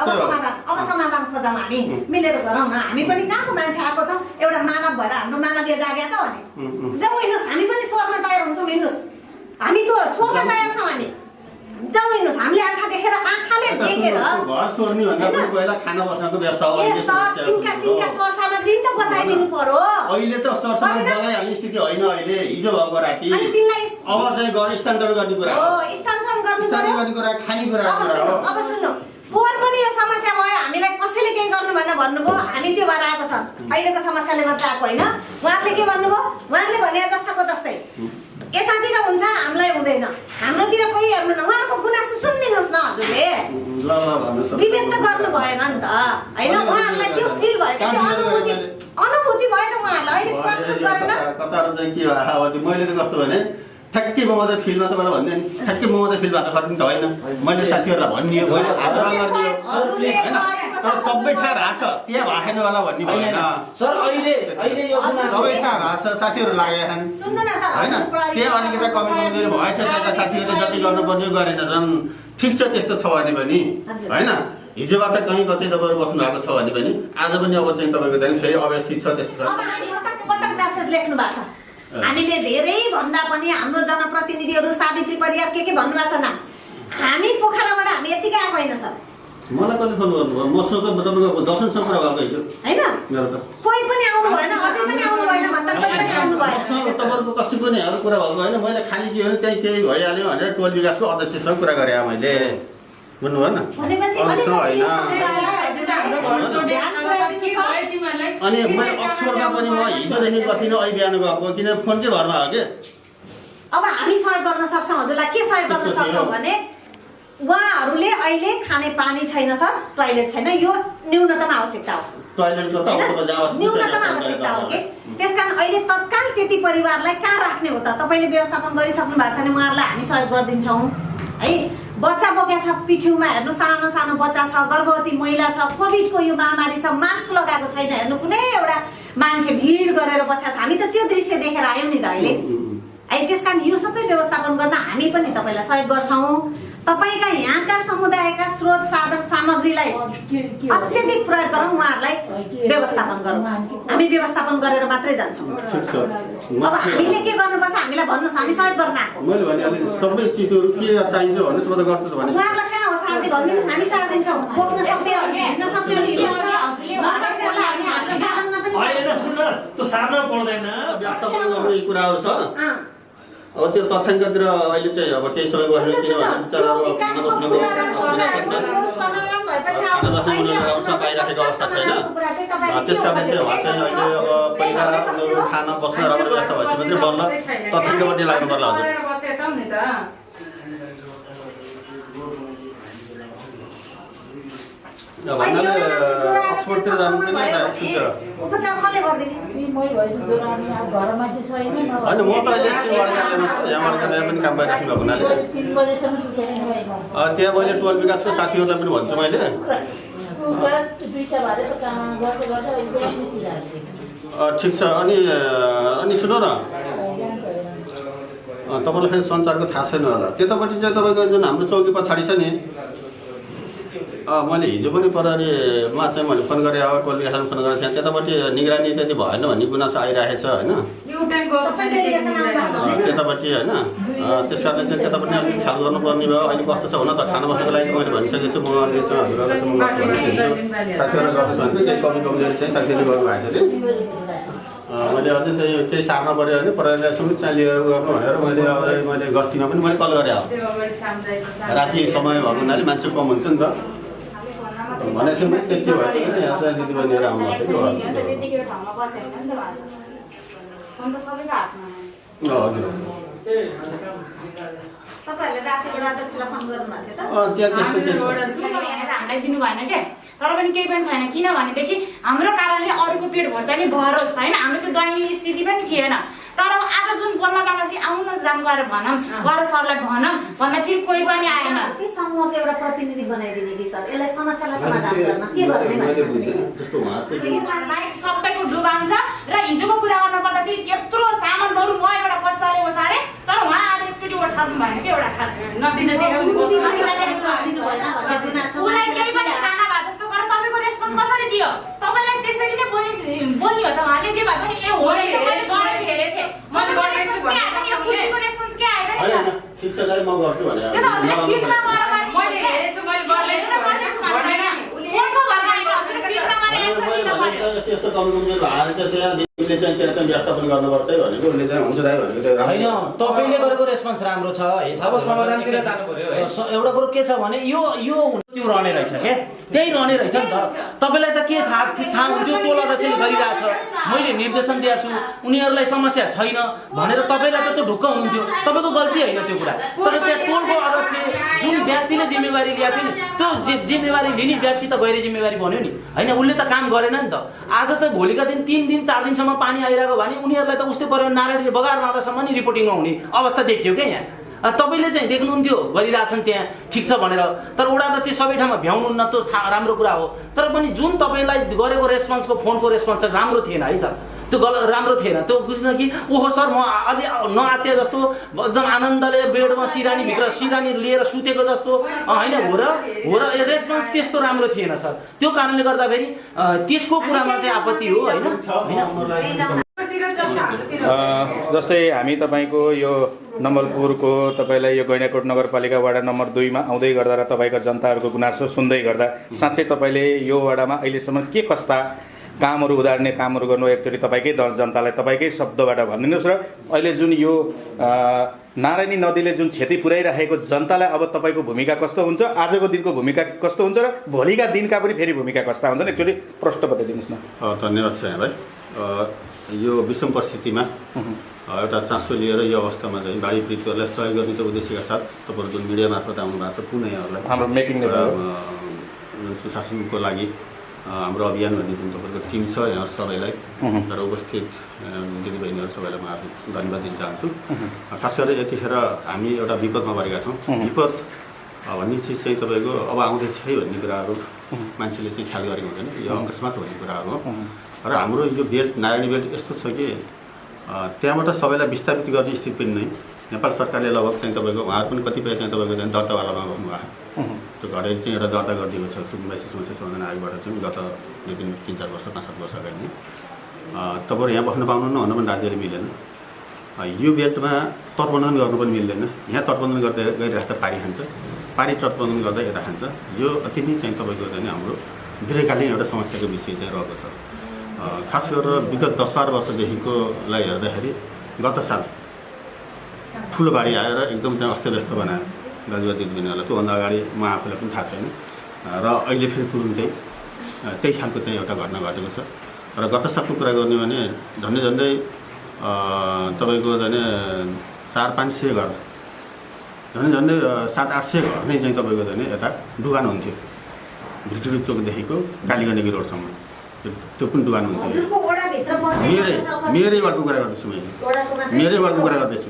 [SPEAKER 2] अब समाधान खोजौँ हामी मिलेर गरौँ न हामी पनि कहाँको मान्छे आएको छौँ एउटा मानव भएर हाम्रो मानवीय जाग्या त हो नि जाउँ हिँड्नुहोस् हामी पनि स्वर्ण तयार हुन्छौँ हिँड्नुहोस् हामी त स्वर्ण तयार छौँ हामी जाउँ हिँड्नुहोस् हामीले आँखा देखेर आँखाले देखेर
[SPEAKER 3] घर सोर्ने भन्दा पनि पहिला खाना बस्नको व्यवस्था हो
[SPEAKER 2] तिनका सरसामग्री त बचाइदिनु पर्यो
[SPEAKER 3] अहिले त सरसामग्री लगाइहाल्ने स्थिति होइन अहिले हिजो भएको राति अब चाहिँ घर स्थानान्तरण गर्ने कुरा हो
[SPEAKER 2] स्थानान्तरण गर्ने कुरा
[SPEAKER 3] खाने कुरा
[SPEAKER 2] अब सुन्नु पोहोर पनि यो समस्या भयो हामीलाई कसैले केही केही गर्नु भएन भन्नुभयो हामी त्यो भएर आएको छ अहिलेको समस्याले मात्र आएको होइन उहाँहरूले के भन्नुभयो उहाँहरूले भने जस्ताको जस्तै यतातिर हुन्छ हामीलाई हुँदैन हाम्रोतिर कोही हेर्नु न उहाँहरूको गुनासो सुनिदिनुहोस् न हजुरले विभेद त गर्नु भएन नि त होइन उहाँहरूलाई त्यो फिल भयो त्यो अनुभूति भयो त उहाँहरूलाई अहिले प्रस्तुत गरेन
[SPEAKER 3] कतारो चाहिँ के आहावती मैले त कस्तो भने ठ्याक्कै म मात्रै फिल्डमा तपाईँलाई भन्ने नि ठ्याक्कै म मात्रै फिल्डमा त खर्च त होइन मैले साथीहरूलाई भनिदियो सबै ठाउँ भएको छ त्यहाँ भाषण होला भन्ने भएन
[SPEAKER 7] सर अहिले यो
[SPEAKER 3] सबै ठाउँ भएको छ साथीहरू लागेका छन् होइन त्यहाँ अलिकति कमी कमजोरी भएछ त्यहाँ साथीहरूले जति गर्नुपर्ने गरेन झन् ठिक छ त्यस्तो छ भने पनि होइन हिजोबाट कहीँ कतै तपाईँहरू बस्नु भएको छ भने पनि आज पनि अब चाहिँ तपाईँको चाहिँ फेरि अव्यवस्थित छ त्यस्तो छ
[SPEAKER 2] पटक मेसेज लेख्नु भएको छ हामीले धेरै भन्दा पनि हाम्रो जनप्रतिनिधिहरू सावित्री परियार के भन्नुभएको छ न हामी पोखराबाट हामी यतिकै आएको होइन सर
[SPEAKER 3] मलाई कहिले फोन गर्नुभयो मसँग त तपाईँको दर्शनसँग कुरा भएको हिजो
[SPEAKER 2] होइन
[SPEAKER 3] मेरो त
[SPEAKER 2] कोही पनि आउनु भएन अझै पनि आउनु भएन भन्दा कोही पनि आउनु भएन
[SPEAKER 3] मसँग तपाईँको कसैको नि अरू कुरा भएको होइन मैले खालि के हो त्यही केही भइहाल्यो भनेर टोल विकासको अध्यक्षसँग कुरा गरेँ मैले बुझ्नुभयो न अनि मैले अक्सफोर्डमा पनि म हिजोदेखि गएको थिइनँ अहिले बिहान गएको किन फोनकै भरमा हो कि
[SPEAKER 2] अब हामी सहयोग गर्न सक्छौँ हजुरलाई के सहयोग गर्न सक्छौँ भने उहाँहरूले अहिले खाने पानी छैन सर टोयलेट छैन यो न्यूनतम आवश्यकता हो
[SPEAKER 3] टोयलेटको त
[SPEAKER 2] न्यूनतम आवश्यकता हो कि त्यसकारण अहिले तत्काल त्यति परिवारलाई कहाँ राख्ने हो त तपाईँले व्यवस्थापन गरिसक्नु भएको छ भने उहाँहरूलाई हामी सहयोग गरिदिन्छौँ है बच्चा बोकेको छ पिठ्युमा हेर्नु सानो सानो बच्चा छ गर्भवती महिला छ कोभिडको यो महामारी छ मास्क लगाएको छैन हेर्नु कुनै एउटा मान्छे भिड गरेर बसेको छ हामी त त्यो दृश्य देखेर आयौँ नि त अहिले है त्यस कारण यो सबै व्यवस्थापन गर्न हामी पनि तपाईँलाई सहयोग गर्छौँ तपाईँका यहाँका समुदायका स्रोत साधन सामग्रीलाई अत्यधिक प्रयोग गरौँ उहाँहरूलाई व्यवस्थापन गरौँ हामी व्यवस्थापन गरेर मात्रै जान्छौँ अब हामीले के गर्नुपर्छ हामीलाई भन्नुहोस् हामी सहयोग गर्न आएको
[SPEAKER 3] मैले भने सबै चिजहरू के चाहिन्छ भन्नुहोस् म त गर्छु भने
[SPEAKER 2] उहाँहरूलाई कहाँ हो सार्ने भनिदिनुहोस् हामी सारिदिन्छौँ बोक्न सक्नेहरूले हिँड्न सक्नेहरूले हिँड्छ नसक्नेहरूलाई हामी हाम्रो साधनमा पनि
[SPEAKER 4] होइन सुन्न त्यो सार्न पर्दैन
[SPEAKER 3] व्यवस्थापन गर्ने कुराहरू छ अब त्यो तथ्याङ्कतिर अहिले चाहिँ अब केही समय बस्नु पाइराखेको अवस्था छैन त्यस कारण चाहिँ उहाँ चाहिँ अहिले अब पहिला खाना बस्न राम्रो व्यवस्था भएपछि मात्रै बल्ल तथ्याङ्कपट्टि लाग्नु पर्ला हजुर भन्नाले अक्सफोर्डतिर जानु पनि
[SPEAKER 2] उपचार कसले गरिदिने
[SPEAKER 3] होइन म त अहिले एकछिन वर्गालयमा छु यहाँ वर्गालय पनि काम गरिराख्नु भएको हुनाले त्यहाँ मैले टोल विकासको साथीहरूलाई पनि भन्छु मैले ठिक छ अनि सुन्नु न तपाईँलाई फेरि संसारको थाहा छैन होला त्यतापट्टि चाहिँ तपाईँको जुन हाम्रो चौकी पछाडि छ नि मैले हिजो पनि प्रहरीमा चाहिँ मैले फोन गरेँ अब टोल विकासमा फोन गरेको थिएँ त्यतापट्टि निगरानी त्यति भएन भन्ने गुनासो आइरहेको छ होइन त्यतापट्टि होइन त्यस कारण चाहिँ त्यतापट्टि अलिक ख्याल गर्नुपर्ने भयो अहिले कस्तो छ हुन त खाना बस्नको लागि मैले भनिसकेको छु म अहिले चाहिँ साथीहरूलाई गर्दैछु भने केही कमी कमजोरी चाहिँ साथीहरूले गर्नुभएको थियो मैले अझै त्यही केही सार्न पऱ्यो भने प्रहरीलाई सुनित चाहिँ लिएर गर्नु भनेर मैले गस्तीमा पनि मैले कल गरेँ अब राति समय भएको हुनाले मान्छे कम हुन्छ नि त भनेको थिएँ मैले के भएछ भने यहाँ चाहिँ दिदीबहिनी लिएर आउनु भएको थियो हजुर
[SPEAKER 2] तपाईँहरूले रातिबाट अध्यक्षलाई फोन गर्नुभएको थियो
[SPEAKER 3] त्यहाँ त्यस्तो के छ
[SPEAKER 6] हामीलाई दिनु भएन क्या तर पनि केही पनि छैन किनभनेदेखि हाम्रो कारणले अरूको पेट भर्छ नि भरोस् होइन हाम्रो त्यो दयनीय स्थिति पनि थिएन तर आज जुन बोल्न जाँदाखेरि आउन जाम गरेर भनौँ गर सरलाई भनौँ भन्दाखेरि कोही पनि आएन
[SPEAKER 2] त्यो समूहको एउटा प्रतिनिधि बनाइदिने कि सर यसलाई समस्यालाई समाधान गर्न के गर्ने
[SPEAKER 6] सबैको डुबान छ र हिजोको कुरा गर्न पर्दाखेरि त्यत्रो सामान बरु म एउटा बच्चाले ओसारे तर उहाँ आज एकचोटि ओसार्नु भएन कि एउटा उसलाई केही पनि खाना भए जस्तो गरेर तपाईँको रेस्पोन्स कसरी दियो तपाईँलाई त्यसरी नै बोलियो त उहाँले जे भए पनि ए हो मैले गरेर हेरेको थिएँ मैले गरेको रेस्पोन्स के आएन नि सर
[SPEAKER 3] ठिक छ दाइ म गर्छु भने
[SPEAKER 6] त्यो त हजुरले फिल्डमा गएर मैले हेरेछु मैले गरेछु भनेर फोनको भरमा आएर हजुरले फिल्डमा गएर एक्सन लिनु पर्यो
[SPEAKER 3] त्यस्तो कमजोरी भएर चाहिँ दिदीले चाहिँ त्यसलाई चाहिँ व्यवस्थापन गर्नुपर्छ भनेको उसले चाहिँ हुन्छ दाइ भनेको
[SPEAKER 7] होइन तपाईँले गरेको रेस्पोन्स राम्रो छ अब समाधानतिर जानु पर्यो एउटा कुरो के छ भने यो त्यो रहने रहेछ के त्यही रहने रहेछ नि त। तपाईँलाई त के थाहा हुन्थ्यो टोल अध्यक्षले गरिरहेछ, मैले निर्देशन दिएको छु, उनीहरूलाई समस्या छैन भनेर तपाईँलाई त त्यो ढुक्क हुनुहुन्थ्यो। तपाईँको गल्ती होइन त्यो कुरा। तर त्यहाँ टोलको अध्यक्ष जुन व्यक्तिले जिम्मेवारी लिएको थियो नि, त्यो जिम्मेवारी लिने व्यक्ति त गैर जिम्मेवारी बन्यो नि होइन, उसले त काम गरेन नि त। आज त भोलिका दिन 3 दिन 4 दिनसम्म पानी आइरहेको भने उनीहरूलाई त उस्तै पऱ्यो, नारायणले बगार लाँदासम्म नि रिपोर्टिङमा हुने अवस्था देखियो क्या यहाँ। तपाईँले चाहिँ देख्नुहुन्थ्यो गरिरहेछन् त्यहाँ ठिक छ भनेर, तर वडा त चाहिँ सबै ठाउँमा भ्याउनुहुन्न, त्यो राम्रो कुरा हो। तर पनि जुन तपाईँलाई गरेको रेस्पोन्सको फोनको रेस्पोन्स चाहिँ राम्रो थिएन है सर, त्यो राम्रो थिएन। त्यो बुझ्न कि ओहो सर म अलि नआत्या जस्तो एकदम आनन्दले बेडमा सिरानी लिएर सुतेको जस्तो होइन हो र रेस्पोन्स त्यस्तो राम्रो थिएन सर। त्यो कारणले गर्दाखेरि त्यसको कुरामा चाहिँ आपत्ति हो होइन।
[SPEAKER 5] जस्तै हामी तपाईँको यो नवलपुरको तपाईँलाई यो गैँडाकोट नगरपालिका वडा नम्बर 2 मा आउँदै गर्दा र तपाईँका जनताहरूको गुनासो सुन्दै गर्दा साँच्चै तपाईँले यो वडामा अहिलेसम्म के कस्ता कामहरू उदाहरणीय कामहरू गर्नु, एकचोटि तपाईँकै जनतालाई तपाईँकै शब्दबाट भनिदिनुहोस्। र अहिले जुन यो नारायणी नदीले जुन क्षति पुर्याइरहेको जनतालाई अब तपाईँको भूमिका कस्तो हुन्छ, आजको दिनको भूमिका कस्तो हुन्छ र भोलिका दिनका पनि फेरि भूमिका कस्ता हुन्छन्, एकचोटि प्रश्न बताइदिनुहोस् न।
[SPEAKER 3] धन्यवाद छ यहाँलाई। यो विषम परिस्थितिमा एउटा चासो लिएर यो अवस्थामा चाहिँ बाढी पीडितहरूलाई सहयोग गर्ने त उद्देश्यका साथ तपाईँहरू जुन मिडिया मार्फत आउनु भएको छ पुनः यहाँहरूलाई
[SPEAKER 5] हाम्रो मेकिङ
[SPEAKER 3] सुशासनको लागि हाम्रो अभियान भन्ने जुन तपाईँको टिम छ यहाँहरू सबैलाई र उपस्थित दिदीबहिनीहरू सबैलाई म आफै धन्यवाद दिन चाहन्छु। खास गरेर यतिखेर हामी एउटा विपदमा परेका छौँ। विपद भन्ने चिज चाहिँ तपाईँको अब आउँदैछ है भन्ने कुराहरू मान्छेले चाहिँ ख्याल गरेको हुँदैन, यो अकस्मात भन्ने कुराहरू हो। र हाम्रो यो बेल्ट नारायणी बेल्ट यस्तो छ कि त्यहाँबाट सबैलाई विस्थापित गर्ने स्थिति पनि नै नेपाल सरकारले लगभग चाहिँ तपाईँको उहाँहरू पनि कतिपय चाहिँ तपाईँको चाहिँ दर्तावालामा गर्नुभएको त्यो घरेर चाहिँ एउटा दर्ता गरिदिएको छ सुनवासी समस्या समाधान आयोगबाट चाहिँ गत 3-4 वर्ष 5-7 वर्ष अगाडि नै। तपाईँहरू यहाँ बस्न पाउनुहुन्न भन्न पनि राज्यले मिलेन। यो बेल्टमा तटबन्धन गर्नु पनि मिल्दैन। यहाँ तटबन्धन गर्दै गइरहेको त पारी खान्छ, पारी तटबन्धन गर्दा यता खान्छ। यो अति नै चाहिँ तपाईँको चाहिँ हाम्रो दीर्घकालीन एउटा समस्याको विषय चाहिँ रहेको छ। खास गरेर विगत 10-12 वर्षदेखिकोलाई हेर्दाखेरि गत साल ठुलो बाढी आएर एकदम चाहिँ अस्तव्यस्त बनायो दाजुभाइ दिदीबहिनीहरूलाई। त्योभन्दा अगाडि म आफूलाई पनि थाहा छैन र अहिले फेरि तुरुन्तै त्यही खालको चाहिँ एउटा घटना घटेको छ। र गत सालको कुरा गर्ने भने झन्डै तपाईँको झन् 400-500 घर झन्डै 700-800 घर नै चाहिँ तपाईँको झन् यता डुबान हुन्थ्यो। भिक्टोरिया चोकदेखिको कालीगण्डकी रोडसम्म त्यो पनि डुबान हुन्थ्यो। मेरै वार्डको कुरा गर्दैछु मैले, मेरै वार्डको कुरा गर्दैछु।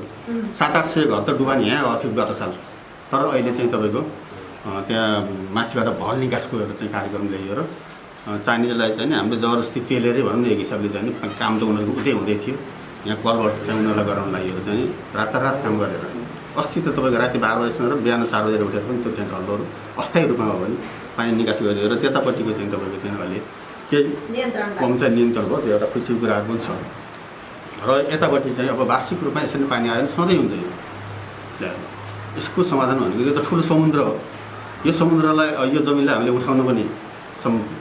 [SPEAKER 3] 700-800 घर त डुबान यहाँ आएको थियो गत साल। तर अहिले चाहिँ तपाईँको त्यहाँ माथिबाट भल निकासको एउटा चाहिँ कार्यक्रम ल्याइयो र चाइनिजलाई चाहिँ हामीले जबरजस्ती तेलेरै भनौँ न एक हिसाबले चाहिँ काम त उनीहरूको उतै हुँदै थियो। यहाँ कलबाट चाहिँ उनीहरूलाई गराउन लागि चाहिँ रातारात काम गरेर अस्ति त तपाईँको राति 12 बजीसम्म र बिहान 4 बजेर उठेर पनि त्यो चाहिँ ढलहरू अस्थायी रूपमा हो भने पानी निकास गरिदियो र त्यतापट्टिको चाहिँ तपाईँको चाहिँ अहिले केही कम चाहिँ नियन्त्रण भयो। त्यो एउटा खुसीको कुराहरू पनि छ। र यतापट्टि चाहिँ अब वार्षिक रूपमा यसरी पानी आयो भने सधैँ हुन्छ। यसको समाधान भनेको यो त ठुलो समुद्र हो। यो समुद्रलाई यो जमिनलाई हामीले उठाउनु पनि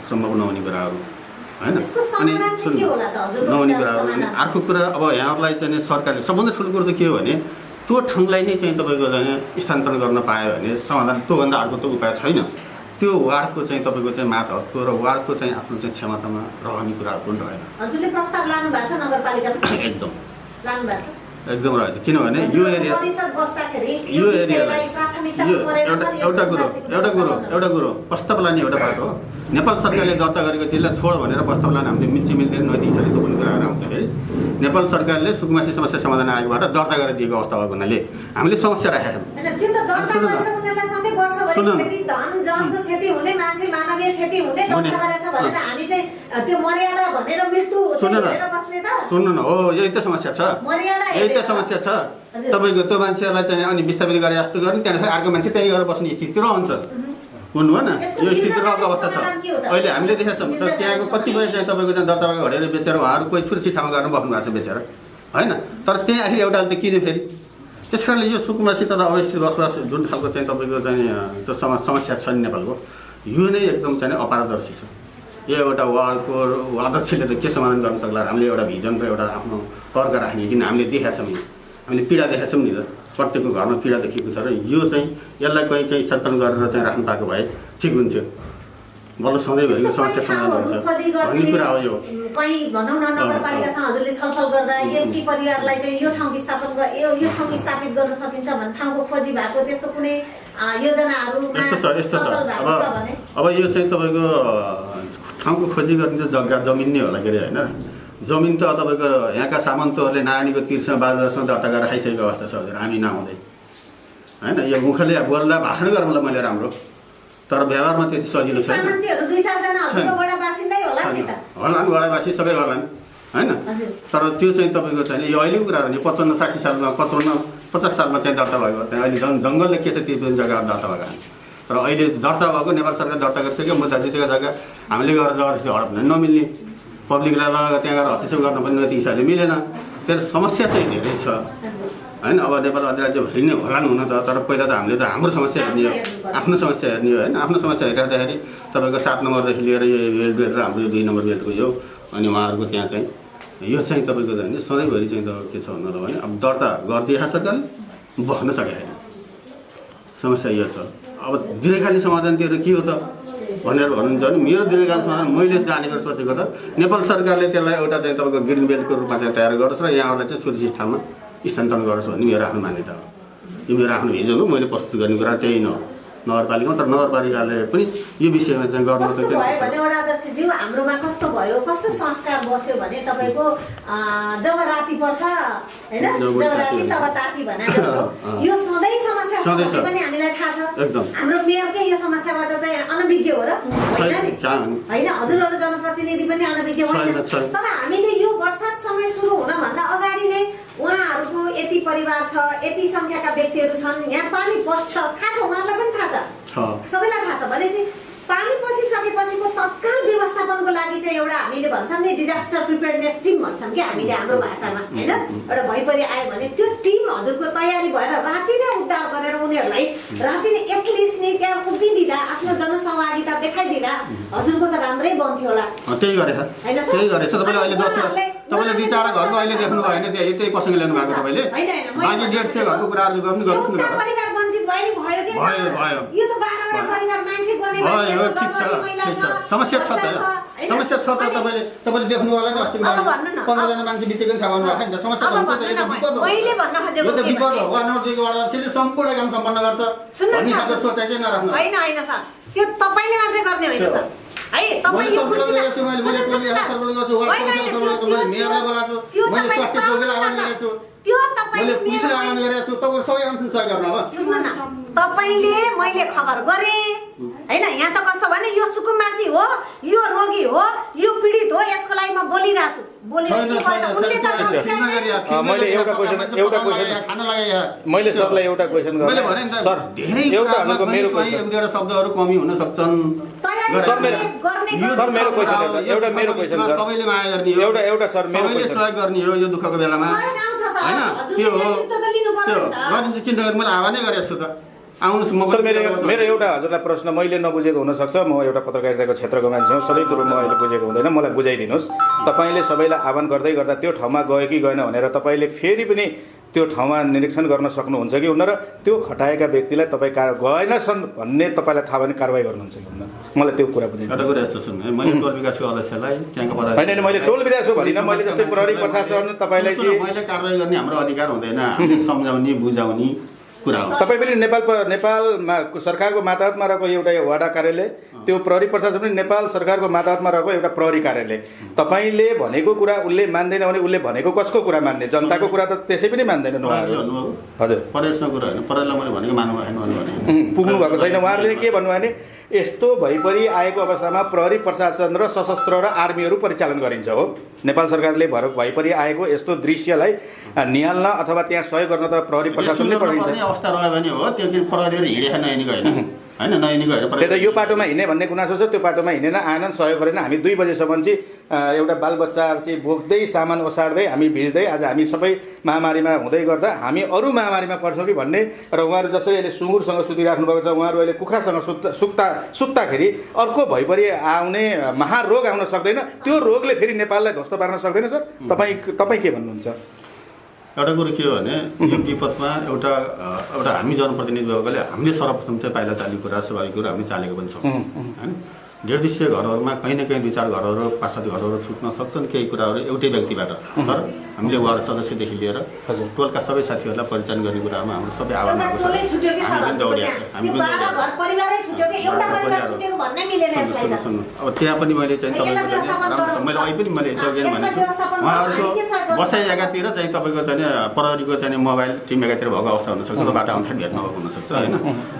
[SPEAKER 3] सम्भव नहुने कुराहरू होइन। अनि नहुने कुराहरू। अनि अर्को कुरा अब यहाँहरूलाई चाहिँ सरकारले सबभन्दा ठुलो कुरो त के हो भने त्यो ठाउँलाई नै चाहिँ तपाईँको चाहिँ स्थानान्तरण गर्न पायो भने समाधान, त्योभन्दा अर्को त उपाय छैन। त्यो वार्डको चाहिँ तपाईँको चाहिँ मातहतको र वार्डको चाहिँ आफ्नो चाहिँ क्षमतामा रहने कुराहरू पनि रहेन।
[SPEAKER 2] हजुरले प्रस्ताव लानु भएको छ नगरपालिकामा?
[SPEAKER 3] एकदम
[SPEAKER 2] लानु भएको छ।
[SPEAKER 3] एकदम रहेछ। किनभने यो एरिया एउटा कुरो प्रस्ताव लाने एउटा बाटो हो। नेपाल सरकारले दर्ता गरेको चिजलाई छोड भनेर प्रस्ताव लान हामीले मिल्दैन, नैतिक हिसाबले त्यो पनि कुराहरू आउँछ। नेपाल सरकारले सुकुमासी समस्या समाधान आयोगबाट दर्ता गरेर दिएको अवस्था भएको हुनाले हामीले समस्या राखेका छौँ। सुन्नु न, हो यही त समस्या छ, यही त समस्या छ। तपाईँको त्यो मान्छेहरूलाई चाहिँ अनि विस्थापित गरेर जस्तो गर्नु, त्यहाँदेखि अर्को मान्छे त्यही गरेर बस्ने स्थिति रहन्छ। हुनु भएन, यो स्थिति रहेको अवस्था छ। अहिले हामीले देखेका छौँ त्यहाँको कतिपय चाहिँ तपाईँको चाहिँ दर्ता घडेर बेचेर उहाँहरू कोही सुरक्षित ठाउँमा गएर बस्नु भएको छ बेचेर होइन। तर त्यहाँ आखिर एउटाले त किन्यो फेरि। त्यस कारणले यो सुकुमासी तथा अवस्थित बसोबास जुन खालको चाहिँ तपाईँको चाहिँ त्यो समस्या छ नि नेपालको, यो नै एकदम चाहिँ अपारदर्शी छ। यो एउटा वार्डको अध्यक्षले त के समाधान गर्न सक्ला? हामीले एउटा भिजन र एउटा आफ्नो तर्क राख्ने, किन हामीले देखाएको छौँ, हामीले पीडा देखाएको छौँ नि त, प्रत्येकको घरमा पीडा देखिएको छ। र यो चाहिँ यसलाई कहीँ चाहिँ स्थानान्तरण गरेर चाहिँ राख्नु पाएको भए ठिक हुन्थ्यो। बल्ल सधैँभरिको समस्या समाधान हुन्छ भन्ने कुरा हो यो।
[SPEAKER 2] कहीँ भनौँ न नगरपालिकासँग हजुरले छलफल गर्दा यति परिवारलाई चाहिँ यो ठाउँ स्थापित गर्न सकिन्छ भन्ने ठाउँको खोजी भएको त्यस्तो कुनै योजनाहरूमा
[SPEAKER 3] यस्तो छ अब यो चाहिँ तपाईँको ठाउँको खोजी गर्ने चाहिँ जमिन नै होला के अरे होइन। जमिन त तपाईँको यहाँका सामन्तहरूले नारायणीको तीरसँग बाजासँग दर्ता गरेर खाइसकेको अवस्था छ हजुर, हामी नआउँदै होइन। यो मुखले बोल्दा भाषण गर्नुलाई मैले राम्रो, तर व्यवहारमा त्यति सजिलो छैन। होला गडावासी सबै होलान् होइन, तर त्यो चाहिँ तपाईँको चाहिँ यो अहिलेको कुरा हो नि 55-60 सालमा 50 सालमा चाहिँ दर्ता भएको त्यहाँ अहिले जङ्गलले के छ त्यो पनि जग्गाहरू दर्ता भएको तर अहिले दर्ता भएको नेपाल सरकारले दर्ता गरिसक्यो। मुद्दा जितेको जग्गा हामीले गएर जबरजस्ती हडप नमिल्ने, पब्लिकलाई लगेर त्यहाँ गएर हत्यासम्म गर्न पनि नैतिक हिसाबले मिलेन। त्यही समस्या चाहिँ धेरै छ होइन। अब नेपाल अधिराज्यभरि नै होलान् हुन त, तर पहिला त हामीले त हाम्रो समस्या हेर्ने हो, आफ्नो समस्या हेर्ने हो होइन। आफ्नो समस्या हेरिराख्दाखेरि तपाईँको 7 नम्बरदेखि लिएर यो बेल्ट र हाम्रो यो 2 नम्बर बेल्टको यो अनि उहाँहरूको त्यहाँ चाहिँ यो चाहिँ तपाईँको चाहिँ सधैँभरि चाहिँ त के छ भन्नु भने अब दर्ता गरिदिएका सरकारले बस्न सकेको छैन। समस्या यो छ। अब दीर्घकालीन समाधान त्यो के हो त भनेर भन्नुहुन्छ भने मेरो दीर्घकालीन समाधान मैले जानेको सोचेको त नेपाल सरकारले त्यसलाई एउटा चाहिँ तपाईँको ग्रिन बेल्टको रूपमा चाहिँ तयार गरोस् र यहाँहरूलाई चाहिँ सुरक्षित ठाउँमा स्थानान्तरण गरोस् भन्ने मेरो आफ्नो मान्यता हो। यो मेरो आफ्नो भिजन हो, मैले प्रस्तुत गर्ने कुरा त्यही न नगरपालिकामा। तर नगरपालिकाले पनि यो विषयमा चाहिँ गर्नु
[SPEAKER 2] कस्तो भयो भने वडा अध्यक्षज्यू हाम्रोमा कस्तो भयो, कस्तो संस्कार बस्यो भने तपाईँको जब राति पर्छ होइन, जब राति तब ताती भने यो सधैँ समस्या पनि हामीलाई थाहा छ। हाम्रो मेयरकै यो समस्याबाट चाहिँ अनभिज्ञ हो र होइन नि होइन, हजुरहरू जनप्रतिनिधि पनि अनभिज्ञ होइन। तर हामीले यो वर्षात समय सुरु हुनभन्दा अगाडि नै उहाँहरूको यति परिवार छ, यति सङ्ख्याका व्यक्तिहरू छन्, यहाँ पानी पस्छ थाहा छ, उहाँलाई पनि थाहा छ, सबैलाई थाहा छ। भनेपछि पानी पसिसकेपछिको तत्काल व्यवस्थापनको लागि चाहिँ एउटा हामीले भन्छौँ नि डिजास्टर प्रिपेयरनेस टिम भन्छौँ कि हामीले हाम्रो भाषामा होइन। एउटा भइपरि आयो भने त्यो टिम हजुरको तयारी भएर राति नै उद्धार गरेर उनीहरूलाई राति नै एटलिस्ट नि त्यहाँ उभिदिँदा आफ्नो जनसहभागिता देखाइदिँदा हजुरको त राम्रै बन्थ्यो होला।
[SPEAKER 3] त्यही गरेछ तपाईँले अहिले तपाईँले 2-4 घरको अहिले देख्नु भयो होइन, त्यही प्रसङ्ग ल्याउनु भएको तपाईँले बाँकी 150 घरको कुराहरू गर्नुहोस् न।
[SPEAKER 2] परिवार वञ्चित भयो नि भयो के भयो यो त 12वटा परिवार मान्छे गर्ने
[SPEAKER 3] भयो ठिक छ समस्या छ त समस्या छ त तपाईँले देख्नु होला नि अस्ति 15जना मान्छे बितेको नि थाहा पाउनु भएको नि त समस्या हुन्छ त। यो त विपद हो,
[SPEAKER 2] मैले भन्न खोजेको
[SPEAKER 3] यो त विपद हो। वार्डनगरदेखि वार्डले सम्पूर्ण काम सम्पन्न गर्छ भन्ने खालको सोचाइ चाहिँ नराख्नु
[SPEAKER 2] होइन होइन सर, त्यो तपाईँले मात्रै गर्ने होइन सर है। तपाईँ यो सुन्नु न, तपाईँले मैले खबर गरेँ होइन। यहाँ त कस्तो भने यो सुकुम्बासी हो, यो रोगी हो, यो पीडित हो, यसको लागि म बोलिरहेको छु।
[SPEAKER 7] मैले सबलाई एउटा क्वेसन गरेँ सर, एउटा भनेको मेरो क्वेसन
[SPEAKER 3] शब्दहरू कमी हुन सक्छन्
[SPEAKER 7] सर। मेरो क्वेसन एउटा मेरो क्वेसन सर,
[SPEAKER 3] सबैले माया गर्ने हो,
[SPEAKER 7] एउटा सर मेरो क्वेसन
[SPEAKER 3] सहयोग गर्ने हो यो दुःखको बेलामा होइन। त्यो हो त्यो गरिन्छ किन मैले आह्वानै गरेको छु त आउनुहोस्।
[SPEAKER 7] सर मेरो एउटा हजुरलाई प्रश्न मैले नबुझेको हुनसक्छ, म एउटा पत्रकारिताको क्षेत्रको मान्छे हो, सबै कुरो म अहिले बुझेको हुँदैन, मलाई बुझाइदिनुहोस्। तपाईँले सबैलाई आह्वान गर्दै गर्दा त्यो ठाउँमा गयो कि गएन भनेर तपाईँले फेरि पनि त्यो ठाउँमा निरीक्षण गर्न सक्नुहुन्छ कि हुन्न, र त्यो खटाएका व्यक्तिलाई तपाईँ गएनछन् भन्ने तपाईँलाई थाहा भने कारवाही गर्नुहुन्छ कि हुन्न, मलाई त्यो कुरा बुझाइदिनु।
[SPEAKER 3] एउटा कुरा यस्तो सुन्नु, मैले टोल विकासको अध्यक्षलाई त्यहाँको
[SPEAKER 7] होइन मैले टोल विकासको भनिनँ, मैले जस्तै प्रहरी प्रशासन तपाईँलाई चाहिँ
[SPEAKER 3] मैले कारवाही गर्ने हाम्रो अधिकार हुँदैन, सम्झाउने बुझाउने कुरा हो।
[SPEAKER 7] तपाईँ पनि नेपालमा सरकारको मातहतमा रहेको एउटा वडा कार्यालय, त्यो प्रहरी प्रशासन पनि नेपाल सरकारको मातहतमा रहेको एउटा प्रहरी कार्यालय। तपाईँले भनेको कुरा उसले मान्दैन भने उसले भनेको कसको कुरा मान्ने? जनताको कुरा त त्यसै पनि मान्दैनन् उहाँहरू। हजुर
[SPEAKER 3] पर्यटनको कुरा होइन, पर्यटनलाई मैले भनेको मान्नु भएन भने
[SPEAKER 7] पुग्नु भएको छैन। उहाँहरूले के भन्नु भने यस्तो भइपरि आएको अवस्थामा प्रहरी प्रशासन र सशस्त्र र आर्मीहरू परिचालन गरिन्छ हो। नेपाल सरकारले भइपरि आएको यस्तो दृश्यलाई निहाल्न अथवा त्यहाँ सहयोग गर्न त प्रहरी प्रशासनले पठाइन्छ।
[SPEAKER 3] अवस्था रह्यो भने हो त्यो कि प्रहरीहरू हिँडेको नहिँडेको होइन नहिँडेको होइन।
[SPEAKER 7] त्यही त यो बाटोमा हिँड्ने भन्ने गुनासो छ, त्यो बाटोमा हिँडेन आएनन्, सहयोग गरेन। हामी 2 बजेसम्म चाहिँ एउटा बालबच्चाहरू चाहिँ बोक्दै सामान ओसार्दै हामी भिज्दै आज हामी सबै महामारीमा हुँदै गर्दा हामी अरू महामारीमा पर्छौँ कि भन्ने, र उहाँहरू जसरी अहिले सुँगुरसँग सुतिराख्नु भएको छ, उहाँहरू अहिले कुखुरासँग सुत्दाखेरि अर्को भइपरि आउने महारोग आउन सक्दैन, त्यो रोगले फेरि नेपाललाई ध्वस्त पार्न सक्दैन। सर तपाईँ के भन्नुहुन्छ?
[SPEAKER 3] एउटा कुरो के हो भने यो विपदमा एउटा हामी जनप्रतिनिधि भएकोले हामीले सर्वप्रथम चाहिँ पाइला चालेको कुरा स्वाभाविक कुरो हामीले चालेको पनि छौँ होइन। निर्दिष्ट घरहरूमा कहीँ न कहीँ 2-4 घरहरू 5-7 घरहरू छुट्न सक्छन् केही कुराहरू एउटै व्यक्तिबाट तर हामीले वार्ड सदस्यदेखि लिएर टोलका सबै साथीहरूलाई परिचालन गर्ने कुरामा हाम्रो सबै आह्वानहरू अब त्यहाँ पनि मैले चाहिँ तपाईँको मैले अहिले पनि मैले जोगेन भनेको उहाँहरूको बसाइ जग्गातिर चाहिँ तपाईँको चाहिँ प्रहरीको चाहिँ मोबाइल टिम एकातिर भएको अवस्था हुनसक्छ बाटो आउँदाखेरि भेट नभएको हुनसक्छ होइन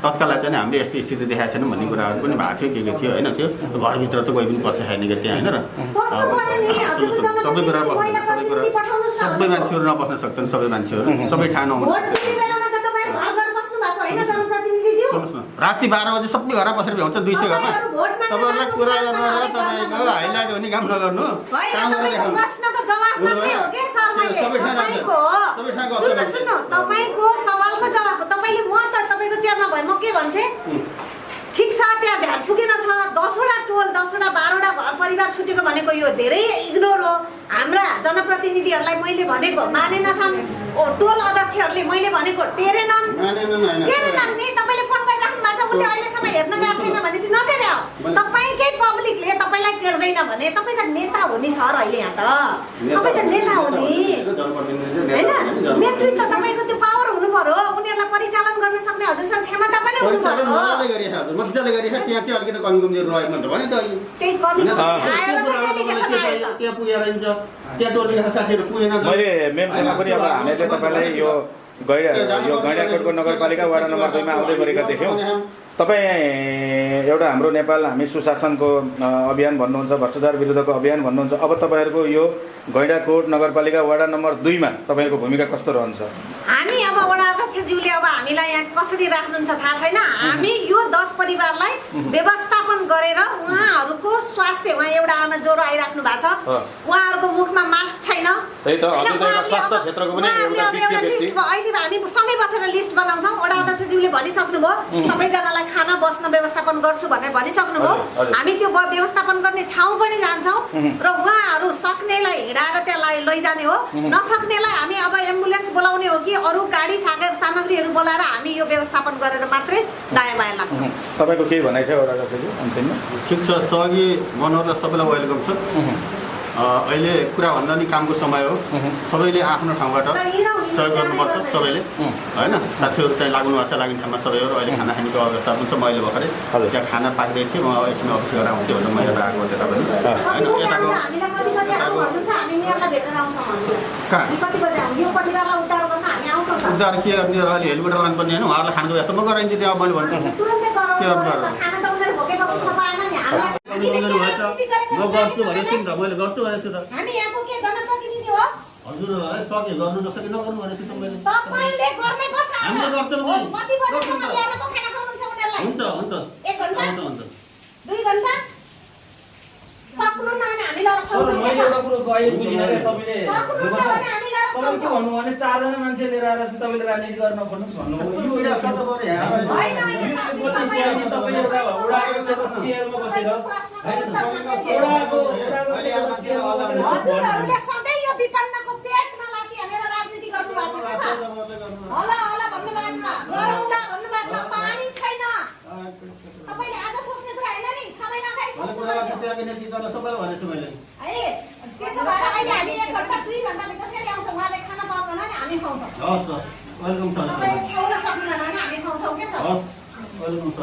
[SPEAKER 3] तत्काल चाहिँ हामीले यस्तो स्थिति देखाएको छैन भन्ने कुराहरू पनि भएको थियो के थियो होइन त्यो घरभित्र त कोही पनि पस्छ छैन कि त्यहाँ होइन र सबै कुरा सबै मान्छेहरू नबस्न सक्छन् सबै मान्छेहरू सबै ठाउँ राति 12 बजे सबै घर बसेर भ्याउँछ 200 घरमा तपाईँहरूलाई कुरा गरेर तपाईँको हाइलाइट हुने काम नगर्नु
[SPEAKER 2] तपाईँको सवालको जवाब तपाईँले म त तपाईँको चेयरमा भए म के भन्थे ठिक छ त्यहाँ ध्यान पुगेन छ 10वटा टोल 10वटा 12वटा घर परिवार छुटेको भनेको यो धेरै इग्नोर हो हाम्रा जनप्रतिनिधिहरूलाई मैले भनेको मानेनछन् टोल अध्यक्षहरूले मैले भनेको टेरेनन् नि तपाईँले फोन गरिराख्नु भएको छ उनले अहिलेसम्म हेर्न गएको छैन भनेपछि नटेर्या तपाईँकै पब्लिकले तपाईँलाई टेर्दैन भने तपाईँ त नेता हो नि सर अहिले यहाँ त तपाईँ त नेता हो नि होइन नेतृत्व तपाईँको त्यो पावर हुनु पर्यो उनीहरूलाई परिचालन गर्न सक्ने हजुरसँग क्षमता पनि हुनु पर्यो
[SPEAKER 3] मजाले गरिरहेको त्यहाँ चाहिँ अलिकति कमी कमजोर रह्यो भने त भने त
[SPEAKER 2] त्यही कमी आएर त डेलिगेसन आयो त
[SPEAKER 3] त्यहाँ पुगेर हुन्छ त्यहाँ टोलका साथीहरू पुगेन
[SPEAKER 8] मैले मेमसँग पनि अब हामीले तपाईँलाई यो गैँडाकोटको नगरपालिका वडा नम्बर 2 मा आउँदै गरेका देख्यौँ तपाईँ एउटा हाम्रो नेपाल हामी सुशासनको अभियान भन्नुहुन्छ भ्रष्टाचार विरुद्धको अभियान भन्नुहुन्छ अब तपाईँहरूको यो गैँडाकोट नगरपालिका वडा नम्बर 2 मा तपाईँहरूको भूमिका कस्तो रहन्छ
[SPEAKER 2] हामी अब वडा अध्यक्षज्यूले अब हामीलाई यहाँ कसरी राख्नुहुन्छ थाहा छैन हामी यो 10 परिवारलाई व्यवस्थापन गरेर उहाँहरूको स्वास्थ्य उहाँ एउटा आमा ज्वरो आइराख्नु भएको छ उहाँहरूको मुखमा मास्क छैन
[SPEAKER 8] त्यही त स्वास्थ्य क्षेत्रको पनि एउटा
[SPEAKER 2] लिस्ट अहिले हामी सँगै बसेर लिस्ट बनाउँछौँ वडा अध्यक्षज्यूले भनिसक्नुभयो सबैजनालाई खाना बस्न व्यवस्थापन गर्छु भनेर भनिसक्नुभयो हामी त्यो व्यवस्थापन गर्ने ठाउँ पनि जान्छौँ र उहाँहरू सक्नेलाई हिँडाएर त्यहाँ लैजाने हो नसक्नेलाई हामी अब एम्बुलेन्स बोलाउने हो कि अरू गाडी सामग्रीहरू बोलाएर हामी यो व्यवस्थापन गरेर मात्रै दायाँ बायाँ लाग्छौँ
[SPEAKER 8] तपाईँको केही भनाइ छ वडा अध्यक्षज्यू अन्तिममा
[SPEAKER 3] ठिक छ सहयोगी मनोहरलाई सबैलाई वेलकम छ अहिले कुरा भन्दा नि कामको समय हो सबैले आफ्नो ठाउँबाट सहयोग गर्नुपर्छ सबैले होइन साथीहरू चाहिँ लाग्नु भएको छ लाग्ने ठाउँमा सबैहरू अहिले खाना खानेको अवस्था पनि छ मैले भर्खरै त्यहाँ खाना पाक्दैछु थिएँ म एकछिन अफिस गरेर आउँछु भनेर म यता आएको त्यता पनि उद्धार के गर्ने अहिले हेलिकप्टर लानुपर्ने होइन उहाँहरूलाई खानको व्यवस्था म गराइदिन्छु त्यहाँ मैले भन्छु म गर्छु भनेको छु नि त मैले गर्छु भनेको छु त
[SPEAKER 2] हामी यहाँको के जनप्रतिनिधि हो
[SPEAKER 3] हजुरहरूलाई सके गर्नु जस्तो कि नगर्नु भनेको छु मैले
[SPEAKER 2] तपाईले गर्नै पर्छ
[SPEAKER 3] हामीले गर्छौँ नि
[SPEAKER 2] कति बजेसम्म ल्याएर खाना खानुहुन्छ उनीहरूलाई
[SPEAKER 3] हुन्छ
[SPEAKER 2] 1 घण्टा
[SPEAKER 3] हुन्छ
[SPEAKER 2] 2 घण्टा सक्नु नभने हामी लर
[SPEAKER 7] सर मैले एउटा कुरो गए बुझिन के तपाईले तपाईले के भन्नु भने 4 जना मान्छे लिएर आएर चाहिँ तपाईले राजनीति गर्न खोज्नुस् भन्नु यो
[SPEAKER 2] होइन
[SPEAKER 7] तपाईले एउटा वडा अध्यक्षको चेयरमा बसेर वडाको चेयरमा बसेर
[SPEAKER 2] हजुरहरूले सधैँ यो विपन्नको पेटमा लाथी हानेर राजनीति गर्नु भएको छ के होला होला भन्नु भएको छ गरौँला भन्नु भएको छ पानी छैन तपाईले आज सोच्ने कुरा हैन नि 6 महिना अगाडि सोच्नु पर्यो
[SPEAKER 3] सबैलाई भनेछु मैले
[SPEAKER 2] ए त्यसो भएर अहिले हामी 1 घण्टा 2 घण्टा भित्र फेरि आउँछौँ उहाँले खाना पाउँदैन नि हामी खुवाउँछौँ
[SPEAKER 3] हस् वेलकम छ
[SPEAKER 2] तपाईले खुवाउन सक्नुहुन्न नि हामी खुवाउँछौँ के सर
[SPEAKER 3] वेलकम छ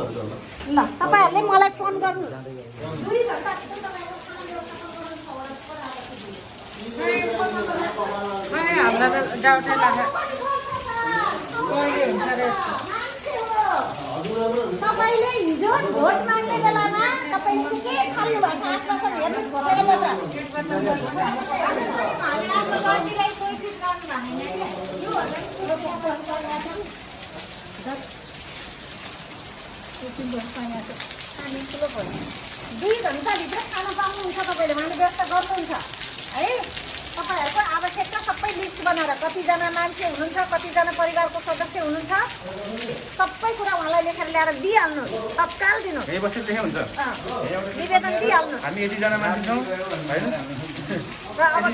[SPEAKER 2] ल तपाईहरुले मलाई फोन गर्नु 2 घण्टा भित्र तपाईको खाना तपाईले हिजो भोट माग्ने बेलामा तपाईले के खाल्नु भएको छ आश्वासन हेर्नुस् घोषणा पत्र 2 घण्टाभित्र खाना पाउनुहुन्छ तपाईँले उहाँले व्यवस्था गर्नुहुन्छ है तपाईहरुको आवश्यकता सबै लिस्ट बनाएर कतिजना मान्छे हुनुहुन्छ कतिजना परिवारको सदस्य हुनुहुन्छ सबै कुरा उहाँलाई लेखेर ल्याएर दिइहाल्नु तत्काल दिनु
[SPEAKER 8] यही बसेर देखे हुन्छ
[SPEAKER 2] निवेदन दिइहाल्नु
[SPEAKER 8] हामी यति जना मान्छे छौँ हैन
[SPEAKER 2] र अब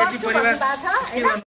[SPEAKER 2] यति परिवार छ हैन